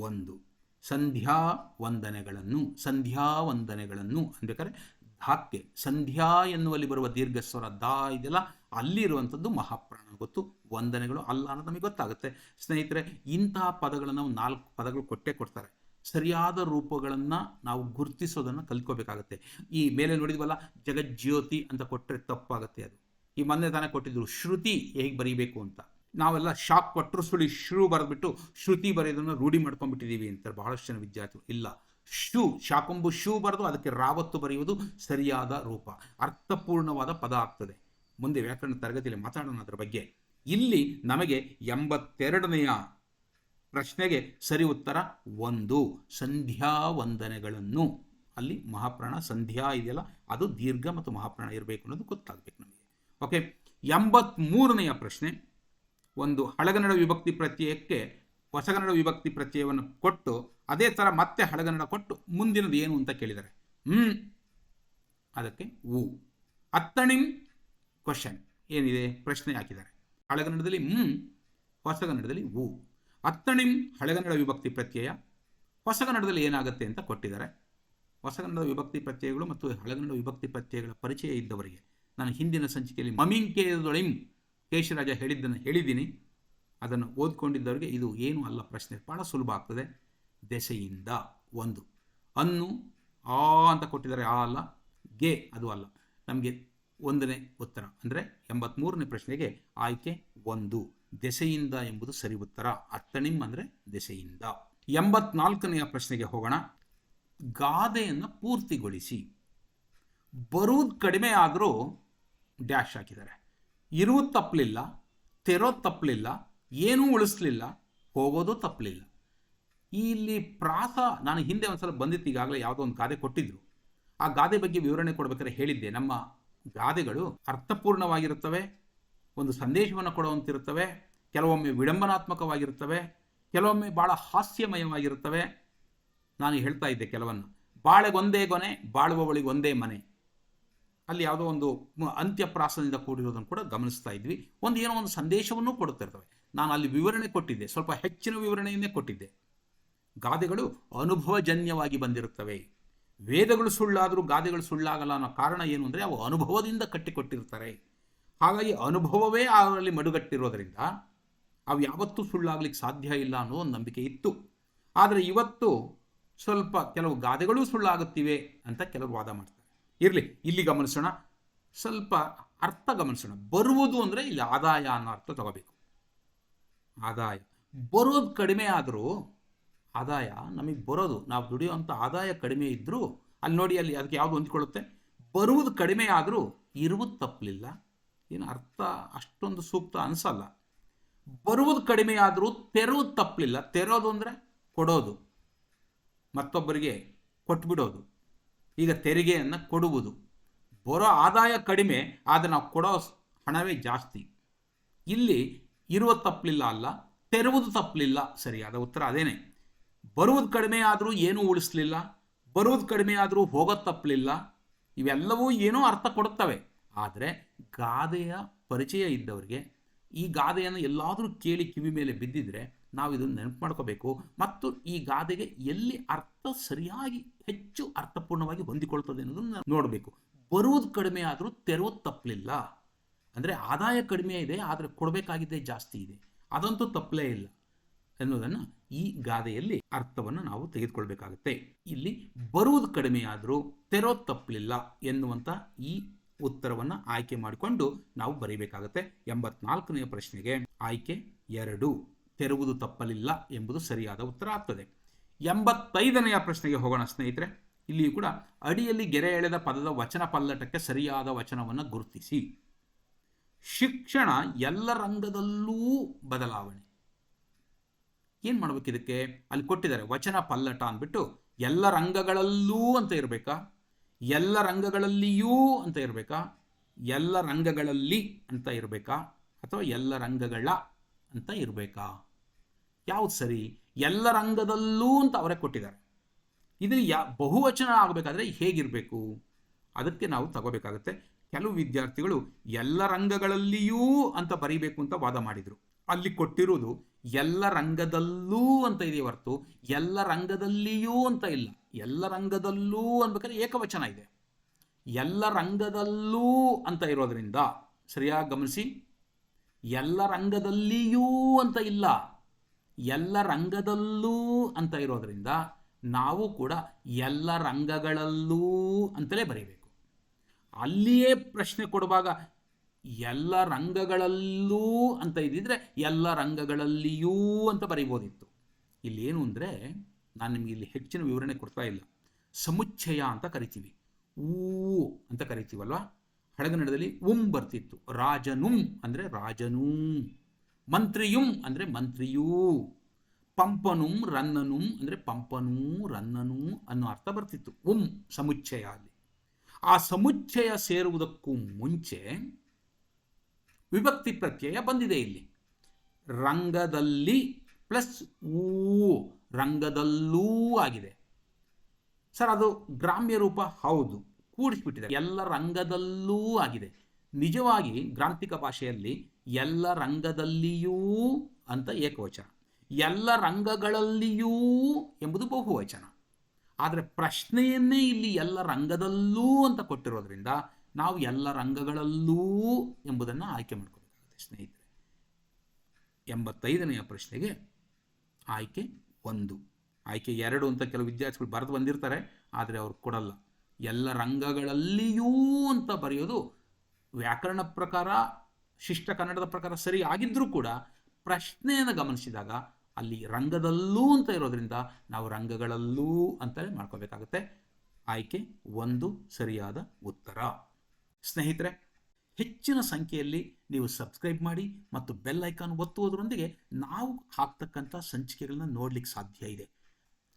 1 ಸಂಧ್ಯಾ ವಂದನೆಗಳನ್ನು. ಸಂಧ್ಯಾ ವಂದನೆಗಳನ್ನು ಅನ್ಬೇಕಾದ್ರೆ ಧಾಕ್ಕೆ ಸಂಧ್ಯಾ ಎನ್ನುವಲ್ಲಿ ಬರುವ ದೀರ್ಘ ಸ್ವರ ದಾ ಇದೆಯಲ್ಲ, ಅಲ್ಲಿ ಇರುವಂಥದ್ದು ಮಹಾಪ್ರಾಣ ಗೊತ್ತು. ವಂದನೆಗಳು ಅಲ್ಲ ಅನ್ನೋದು ನಮಗೆ ಗೊತ್ತಾಗುತ್ತೆ. ಸ್ನೇಹಿತರೆ, ಇಂತಹ ಪದಗಳನ್ನು 4 ಪದಗಳು ಕೊಡ್ತಾರೆ. ಸರಿಯಾದ ರೂಪಗಳನ್ನು ನಾವು ಗುರುತಿಸೋದನ್ನು ಕಲ್ತ್ಕೋಬೇಕಾಗತ್ತೆ. ಈ ಮೇಲೆ ನೋಡಿದ್ವಲ್ಲ, ಜಗಜ್ಯೋತಿ ಅಂತ ಕೊಟ್ಟರೆ ತಪ್ಪಾಗುತ್ತೆ. ಅದು ಈ ಮೊನ್ನೆ ತಾನೇ ಕೊಟ್ಟಿದ್ರು ಶ್ರುತಿ ಹೇಗೆ ಬರೀಬೇಕು ಅಂತ. ನಾವೆಲ್ಲ ಶಾಕ್ ಕೊಟ್ಟರು ಸುಳಿ ಶ್ರೂ ಬರೆದ್ಬಿಟ್ಟು ಶ್ರುತಿ ಬರೆಯೋದನ್ನು ರೂಢಿ ಮಾಡ್ಕೊಂಡ್ಬಿಟ್ಟಿದ್ದೀವಿ ಅಂತಾರೆ ಬಹಳಷ್ಟು ಜನ ವಿದ್ಯಾರ್ಥಿಗಳು. ಇಲ್ಲ, ಶೂ ಶಾಕೊಂಬು ಶೂ ಬರೆದು ಅದಕ್ಕೆ ರಾವತ್ತು ಬರೆಯುವುದು ಸರಿಯಾದ ರೂಪ, ಅರ್ಥಪೂರ್ಣವಾದ ಪದ ಆಗ್ತದೆ. ಮುಂದೆ ವ್ಯಾಕರಣ ತರಗತಿಯಲ್ಲಿ ಮಾತಾಡೋಣ ಅದರ ಬಗ್ಗೆ. ಇಲ್ಲಿ ನಮಗೆ 82ನೆಯ ಪ್ರಶ್ನೆಗೆ ಸರಿ ಉತ್ತರ 1, ಸಂಧ್ಯಾ ವಂದನೆಗಳನ್ನು. ಅಲ್ಲಿ ಮಹಾಪ್ರಾಣ ಸಂಧ್ಯಾ ಇದೆಯಲ್ಲ, ಅದು ದೀರ್ಘ ಮತ್ತು ಮಹಾಪ್ರಾಣ ಇರಬೇಕು ಅನ್ನೋದು ಗೊತ್ತಾಗಬೇಕು ನಮಗೆ. ಓಕೆ, 83ನೆಯ ಪ್ರಶ್ನೆ, ಒಂದು ಹಳಗನ್ನಡ ವಿಭಕ್ತಿ ಪ್ರತ್ಯಯಕ್ಕೆ ಹೊಸಗನ್ನಡ ವಿಭಕ್ತಿ ಪ್ರತ್ಯಯವನ್ನು ಕೊಟ್ಟು ಅದೇ ಥರ ಮತ್ತೆ ಹಳಗನ್ನಡ ಕೊಟ್ಟು ಮುಂದಿನದು ಏನು ಅಂತ ಕೇಳಿದ್ದಾರೆ. ಅದಕ್ಕೆ ಊ. ಅತ್ತಣಿಂ ಕ್ವಶನ್ ಏನಿದೆ, ಪ್ರಶ್ನೆ ಹಾಕಿದ್ದಾರೆ. ಹಳಗನ್ನಡದಲ್ಲಿ ಹೊಸಗನ್ನಡದಲ್ಲಿ ಊ. ಅತ್ತಣಿಂ ಹಳಗನ್ನಡ ವಿಭಕ್ತಿ ಪ್ರತ್ಯಯ, ಹೊಸಗನ್ನಡದಲ್ಲಿ ಏನಾಗುತ್ತೆ ಅಂತ ಕೊಟ್ಟಿದ್ದಾರೆ. ಹೊಸಗನ್ನಡ ವಿಭಕ್ತಿ ಪ್ರತ್ಯಯಗಳು ಮತ್ತು ಹಳಗನ್ನಡ ವಿಭಕ್ತಿ ಪ್ರತ್ಯಯಗಳ ಪರಿಚಯ ಇದ್ದವರಿಗೆ ನಾನು ಹಿಂದಿನ ಸಂಚಿಕೆಯಲ್ಲಿ ಮಮಿಂಕೇದೊಳಿಂ ಕೇಶರಾಜ ಹೇಳಿದ್ದೀನಿ. ಅದನ್ನು ಓದ್ಕೊಂಡಿದ್ದವರಿಗೆ ಇದು ಏನು ಅಲ್ಲ ಪ್ರಶ್ನೆ, ಭಾಳ ಸುಲಭ ಆಗ್ತದೆ. ದೆಸೆಯಿಂದ 1. ಅನ್ನು ಆ ಅಂತ ಕೊಟ್ಟಿದ್ದಾರೆ, ಆ ಅಲ್ಲ. ಗೆ ಅದು ಅಲ್ಲ. ನಮಗೆ 1ನೇ ಉತ್ತರ ಅಂದರೆ 83ನೇ ಪ್ರಶ್ನೆಗೆ ಆಯ್ಕೆ 1, ದೆಸೆಯಿಂದ ಎಂಬುದು ಸರಿ ಉತ್ತರ. ಅತ್ತಣಿಂ ಅಂದರೆ ದೆಸೆಯಿಂದ. 84ನೆಯ ಪ್ರಶ್ನೆಗೆ ಹೋಗೋಣ. ಗಾದೆಯನ್ನು ಪೂರ್ತಿಗೊಳಿಸಿ. ಬರುವುದು ಕಡಿಮೆ ಆದರೂ ಡ್ಯಾಶ್ ಹಾಕಿದ್ದಾರೆ. ಇರುವುದು ತಪ್ಪಲಿಲ್ಲ, ತೆರೋದು ತಪ್ಪಲಿಲ್ಲ, ಏನೂ ಉಳಿಸ್ಲಿಲ್ಲ, ಹೋಗೋದು ತಪ್ಪಲಿಲ್ಲ. ಇಲ್ಲಿ ಪ್ರಾಸ ನಾನು ಹಿಂದೆ ಒಂದ್ಸಲ ಬಂದಿತ್ತು, ಈಗಾಗಲೇ ಯಾವುದೋ ಒಂದು ಗಾದೆ ಕೊಟ್ಟಿದ್ರು. ಆ ಗಾದೆ ಬಗ್ಗೆ ವಿವರಣೆ ಕೊಡಬೇಕಾದ್ರೆ ಹೇಳಿದ್ದೆ, ನಮ್ಮ ಗಾದೆಗಳು ಅರ್ಥಪೂರ್ಣವಾಗಿರುತ್ತವೆ, ಒಂದು ಸಂದೇಶವನ್ನು ಕೊಡುವಂತಿರುತ್ತವೆ, ಕೆಲವೊಮ್ಮೆ ವಿಡಂಬನಾತ್ಮಕವಾಗಿರುತ್ತವೆ, ಕೆಲವೊಮ್ಮೆ ಭಾಳ ಹಾಸ್ಯಮಯವಾಗಿರುತ್ತವೆ. ನಾನು ಹೇಳ್ತಾ ಇದ್ದೆ ಕೆಲವನ್ನು. ಬಾಳೆಗೊಂದೇ ಗೊನೆ, ಬಾಳುವವಳಿಗೊಂದೇ ಮನೆ. ಅಲ್ಲಿ ಯಾವುದೋ ಒಂದು ಅಂತ್ಯಪ್ರಾಸದಿಂದ ಕೂಡಿರೋದನ್ನು ಕೂಡ ಗಮನಿಸ್ತಾ ಇದ್ವಿ. ಏನೋ ಒಂದು ಸಂದೇಶವನ್ನು ಕೊಡುತ್ತಿರ್ತವೆ. ನಾನು ಅಲ್ಲಿ ವಿವರಣೆ ಕೊಟ್ಟಿದ್ದೆ, ಸ್ವಲ್ಪ ಹೆಚ್ಚಿನ ವಿವರಣೆಯನ್ನೇ ಕೊಟ್ಟಿದ್ದೆ. ಗಾದೆಗಳು ಅನುಭವಜನ್ಯವಾಗಿ ಬಂದಿರುತ್ತವೆ. ವೇದಗಳು ಸುಳ್ಳಾದರೂ ಗಾದೆಗಳು ಸುಳ್ಳಾಗಲ್ಲ ಅನ್ನೋ ಕಾರಣ ಏನು ಅಂದರೆ ಅವು ಅನುಭವದಿಂದ ಕಟ್ಟಿಕೊಟ್ಟಿರ್ತಾರೆ. ಹಾಗಾಗಿ ಅನುಭವವೇ ಅವರಲ್ಲಿ ಮಡುಗಟ್ಟಿರೋದ್ರಿಂದ ಅವು ಯಾವತ್ತೂ ಸುಳ್ಳಾಗಲಿಕ್ಕೆ ಸಾಧ್ಯ ಇಲ್ಲ ಅನ್ನೋ ಒಂದು ನಂಬಿಕೆ ಇತ್ತು. ಆದರೆ ಇವತ್ತು ಸ್ವಲ್ಪ ಕೆಲವು ಗಾದೆಗಳೂ ಸುಳ್ಳಾಗುತ್ತಿವೆ ಅಂತ ಕೆಲವರು ವಾದ ಮಾಡ್ತಾರೆ. ಇರಲಿ, ಇಲ್ಲಿ ಗಮನಿಸೋಣ, ಸ್ವಲ್ಪ ಅರ್ಥ ಗಮನಿಸೋಣ. ಬರುವುದು ಅಂದರೆ ಇಲ್ಲಿ ಆದಾಯ ಅನ್ನೋ ಅರ್ಥ ತಗೋಬೇಕು. ಆದಾಯ ಬರೋದು ಕಡಿಮೆ ಆದರೂ, ಆದಾಯ ನಮಗೆ ಬರೋದು, ನಾವು ದುಡಿಯೋವಂಥ ಆದಾಯ ಕಡಿಮೆ ಇದ್ದರೂ ಅಲ್ಲಿ ನೋಡಿ, ಅಲ್ಲಿ ಅದಕ್ಕೆ ಯಾವುದು ಹೊಂದ್ಕೊಳ್ಳುತ್ತೆ. ಬರುವುದು ಕಡಿಮೆ ಆದರೂ ಇರುವುದು ತಪ್ಪಲಿಲ್ಲ. ಏನು ಅರ್ಥ ಅಷ್ಟೊಂದು ಸೂಕ್ತ ಅನಿಸಲ್ಲ. ಬರುವುದು ಕಡಿಮೆ ಆದರೂ ತೆರೋದು ತಪ್ಪಲಿಲ್ಲ. ತೆರೋದು ಅಂದರೆ ಕೊಡೋದು, ಮತ್ತೊಬ್ಬರಿಗೆ ಕೊಟ್ಬಿಡೋದು. ಈಗ ತೆರಿಗೆಯನ್ನು ಕೊಡುವುದು. ಬರೋ ಆದಾಯ ಕಡಿಮೆ, ಆದರೆ ನಾವು ಕೊಡೋ ಹಣವೇ ಜಾಸ್ತಿ. ಇಲ್ಲಿ ಇರುವ ತಪ್ಪಲಿಲ್ಲ ಅಲ್ಲ, ತೆರುವುದು ತಪ್ಪಲಿಲ್ಲ. ಸರಿಯಾದ ಉತ್ತರ ಅದೇನೆ. ಬರುವುದು ಕಡಿಮೆ ಆದರೂ ಏನೂ ಉಳಿಸ್ಲಿಲ್ಲ, ಬರುವುದು ಕಡಿಮೆ ಆದರೂ ಹೋಗೋದು ತಪ್ಪಲಿಲ್ಲ. ಇವೆಲ್ಲವೂ ಏನೋ ಅರ್ಥ ಕೊಡುತ್ತವೆ. ಆದರೆ ಗಾದೆಯ ಪರಿಚಯ ಇದ್ದವರಿಗೆ ಈ ಗಾದೆಯನ್ನು ಎಲ್ಲಾದರೂ ಕೇಳಿ ಕಿವಿ ಮೇಲೆ ಬಿದ್ದಿದ್ರೆ ನಾವು ಇದನ್ನು ನೆನಪು ಮಾಡ್ಕೋಬೇಕು. ಮತ್ತು ಈ ಗಾದೆಗೆ ಎಲ್ಲಿ ಅರ್ಥ ಸರಿಯಾಗಿ ಹೆಚ್ಚು ಅರ್ಥಪೂರ್ಣವಾಗಿ ಹೊಂದಿಕೊಳ್ತದೆ ಅನ್ನೋದನ್ನು ನೋಡಬೇಕು. ಬರುವುದು ಕಡಿಮೆ ಆದರೂ ತೆರೋದು ತಪ್ಪಲಿಲ್ಲ ಅಂದರೆ ಆದಾಯ ಕಡಿಮೆ ಇದೆ, ಆದರೆ ಕೊಡಬೇಕಾಗಿದ್ದೇ ಜಾಸ್ತಿ ಇದೆ, ಅದಂತೂ ತಪ್ಪಲೇ ಇಲ್ಲ ಎನ್ನುವುದನ್ನು ಈ ಗಾದೆಯಲ್ಲಿ ಅರ್ಥವನ್ನು ನಾವು ತೆಗೆದುಕೊಳ್ಬೇಕಾಗುತ್ತೆ. ಇಲ್ಲಿ ಬರುವುದು ಕಡಿಮೆ ಆದರೂ ತೆರೋದು ತಪ್ಪಲಿಲ್ಲ ಎನ್ನುವಂಥ ಈ ಉತ್ತರವನ್ನು ಆಯ್ಕೆ ಮಾಡಿಕೊಂಡು ನಾವು ಬರೀಬೇಕಾಗುತ್ತೆ. 84ನೇ ಪ್ರಶ್ನೆಗೆ ಆಯ್ಕೆ 2, ತೆರುವುದು ತಪ್ಪಲಿಲ್ಲ ಎಂಬುದು ಸರಿಯಾದ ಉತ್ತರ ಆಗ್ತದೆ. 85ನೆಯ ಪ್ರಶ್ನೆಗೆ ಹೋಗೋಣ ಸ್ನೇಹಿತರೆ. ಇಲ್ಲಿಯೂ ಕೂಡ ಅಡಿಯಲ್ಲಿ ಗೆರೆ ಎಳೆದ ಪದದ ವಚನ ಪಲ್ಲಟಕ್ಕೆ ಸರಿಯಾದ ವಚನವನ್ನು ಗುರುತಿಸಿ. ಶಿಕ್ಷಣ ಎಲ್ಲ ರಂಗದಲ್ಲೂ ಬದಲಾವಣೆ. ಏನು ಮಾಡಬೇಕು ಇದಕ್ಕೆ? ಅಲ್ಲಿ ಕೊಟ್ಟಿದ್ದಾರೆ ವಚನ ಪಲ್ಲಟ ಅಂದ್ಬಿಟ್ಟು ಎಲ್ಲ ರಂಗಗಳಲ್ಲೂ ಅಂತ ಇರಬೇಕಾ, ಎಲ್ಲ ರಂಗಗಳಲ್ಲಿಯೂ ಅಂತ ಇರಬೇಕಾ, ಎಲ್ಲ ರಂಗಗಳಲ್ಲಿ ಅಂತ ಇರಬೇಕಾ, ಅಥವಾ ಎಲ್ಲ ರಂಗಗಳ ಅಂತ ಇರಬೇಕಾ? ಯಾವುದು ಸರಿ? ಎಲ್ಲ ರಂಗದಲ್ಲೂ ಅಂತ ಅವರೇ ಕೊಟ್ಟಿದ್ದಾರೆ. ಇದನ್ನು ಬಹುವಚನ ಆಗಬೇಕಾದ್ರೆ ಹೇಗಿರಬೇಕು? ಅದಕ್ಕೆ ನಾವು ತಗೋಬೇಕಾಗತ್ತೆ. ಕೆಲವು ವಿದ್ಯಾರ್ಥಿಗಳು ಎಲ್ಲ ರಂಗಗಳಲ್ಲಿಯೂ ಅಂತ ಬರೀಬೇಕು ಅಂತ ವಾದ ಮಾಡಿದರು. ಅಲ್ಲಿ ಕೊಟ್ಟಿರುವುದು ಎಲ್ಲ ರಂಗದಲ್ಲೂ ಅಂತ ಇದೆ ಹೊರತು ಎಲ್ಲ ರಂಗದಲ್ಲಿಯೂ ಅಂತ ಇಲ್ಲ. ಎಲ್ಲ ರಂಗದಲ್ಲೂ ಅನ್ಬೇಕಾದ್ರೆ ಏಕವಚನ ಇದೆ. ಎಲ್ಲ ರಂಗದಲ್ಲೂ ಅಂತ ಇರೋದರಿಂದ, ಸರಿಯಾಗಿ ಗಮನಿಸಿ, ಎಲ್ಲ ರಂಗದಲ್ಲಿಯೂ ಅಂತ ಇಲ್ಲ, ಎಲ್ಲ ರಂಗದಲ್ಲೂ ಅಂತ ಇರೋದರಿಂದ ನಾವು ಕೂಡ ಎಲ್ಲ ರಂಗಗಳಲ್ಲೂ ಅಂತಲೇ ಬರೀಬೇಕು. ಅಲ್ಲಿಯೇ ಪ್ರಶ್ನೆ ಕೊಡುವಾಗ ಎಲ್ಲ ರಂಗಗಳಲ್ಲೂ ಅಂತ ಇದ್ದಿದ್ರೆ ಎಲ್ಲ ರಂಗಗಳಲ್ಲಿಯೂ ಅಂತ ಬರೀಬೋದಿತ್ತು. ಇಲ್ಲಿ ಏನು ಅಂದರೆ, ನಾನು ನಿಮಗೆ ಇಲ್ಲಿ ಹೆಚ್ಚಿನ ವಿವರಣೆ ಕೊಡ್ತಾ ಇಲ್ಲ. ಸಮುಚ್ಚಯ ಅಂತ ಕರಿತೀವಿ, ಊ ಅಂತ ಕರಿತೀವಲ್ವ. ಹಳಗನ್ನಡದಲ್ಲಿ ಬರ್ತಿತ್ತು. ರಾಜನುಂ ಅಂದರೆ ರಾಜನೂ, ಮಂತ್ರಿಯುಂ ಅಂದರೆ ಮಂತ್ರಿಯೂ, ಪಂಪನುಂ ರನ್ನನುಂ ಅಂದರೆ ಪಂಪನೂ ರನ್ನನೂ ಅನ್ನೋ ಅರ್ಥ ಬರ್ತಿತ್ತು ಸಮುಚ್ಚಯ ಅಲ್ಲಿ. ಆ ಸಮುಚ್ಚಯ ಸೇರುವುದಕ್ಕೂ ಮುಂಚೆ ವಿಭಕ್ತಿ ಪ್ರತ್ಯಯ ಬಂದಿದೆ ಇಲ್ಲಿ. ರಂಗದಲ್ಲಿ ಪ್ಲಸ್ ಊ, ರಂಗದಲ್ಲೂ ಆಗಿದೆ. ಸರ್ ಅದು ಗ್ರಾಮ್ಯ ರೂಪ, ಹೌದು, ಕೂಡಿಸ್ಬಿಟ್ಟಿದೆ. ಎಲ್ಲ ರಂಗದಲ್ಲೂ ಆಗಿದೆ. ನಿಜವಾಗಿ ಗ್ರಾಂಥಿಕ ಭಾಷೆಯಲ್ಲಿ ಎಲ್ಲ ರಂಗದಲ್ಲಿಯೂ ಅಂತ ಏಕವಚನ, ಎಲ್ಲ ರಂಗಗಳಲ್ಲಿಯೂ ಎಂಬುದು ಬಹುವಚನ. ಆದರೆ ಪ್ರಶ್ನೆಯನ್ನೇ ಇಲ್ಲಿ ಎಲ್ಲ ರಂಗದಲ್ಲೂ ಅಂತ ಕೊಟ್ಟಿರೋದ್ರಿಂದ ನಾವು ಎಲ್ಲ ರಂಗಗಳಲ್ಲೂ ಎಂಬುದನ್ನು ಆಯ್ಕೆ ಮಾಡ್ಕೋಬೇಕಾಗುತ್ತೆ ಸ್ನೇಹಿತರೆ. 85ನೆಯ ಪ್ರಶ್ನೆಗೆ ಆಯ್ಕೆ 1. ಆಯ್ಕೆ 2 ಅಂತ ಕೆಲವು ವಿದ್ಯಾರ್ಥಿಗಳು ಬರೆದು ಬಂದಿರ್ತಾರೆ, ಆದರೆ ಅವ್ರು ಕೊಡಲ್ಲ. ಎಲ್ಲ ರಂಗಗಳಲ್ಲಿಯೂ ಅಂತ ಬರೆಯೋದು ವ್ಯಾಕರಣ ಪ್ರಕಾರ, ಶಿಷ್ಟ ಕನ್ನಡದ ಪ್ರಕಾರ ಸರಿ ಆಗಿದ್ರೂ ಕೂಡ ಪ್ರಶ್ನೆಯನ್ನು ಗಮನಿಸಿದಾಗ ಅಲ್ಲಿ ರಂಗದಲ್ಲೂ ಅಂತ ಇರೋದ್ರಿಂದ ನಾವು ರಂಗಗಳಲ್ಲೂ ಅಂತಲೇ ಮಾಡ್ಕೋಬೇಕಾಗುತ್ತೆ. ಆಯ್ಕೆ 1 ಸರಿಯಾದ ಉತ್ತರ. ಸ್ನೇಹಿತರೆ, ಹೆಚ್ಚಿನ ಸಂಖ್ಯೆಯಲ್ಲಿ ನೀವು ಸಬ್ಸ್ಕ್ರೈಬ್ ಮಾಡಿ ಮತ್ತು ಬೆಲ್ ಐಕಾನ್ ಒತ್ತುವುದರೊಂದಿಗೆ ನಾವು ಹಾಕ್ತಕ್ಕಂಥ ಸಂಚಿಕೆಗಳನ್ನ ನೋಡಲಿಕ್ಕೆ ಸಾಧ್ಯ ಇದೆ.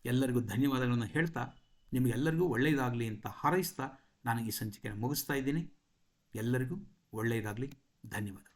ಎಲ್ಲರಿಗೂ ಧನ್ಯವಾದಗಳನ್ನು ಹೇಳ್ತಾ, ನಿಮಗೆಲ್ಲರಿಗೂ ಒಳ್ಳೆಯದಾಗಲಿ ಅಂತ ಹಾರೈಸ್ತಾ ನಾನು ಈ ಸಂಚಿಕೆಯನ್ನು ಮುಗಿಸ್ತಾ ಇದ್ದೀನಿ. ಎಲ್ಲರಿಗೂ ಒಳ್ಳೆಯದಾಗಲಿ. ಧನ್ಯವಾದ.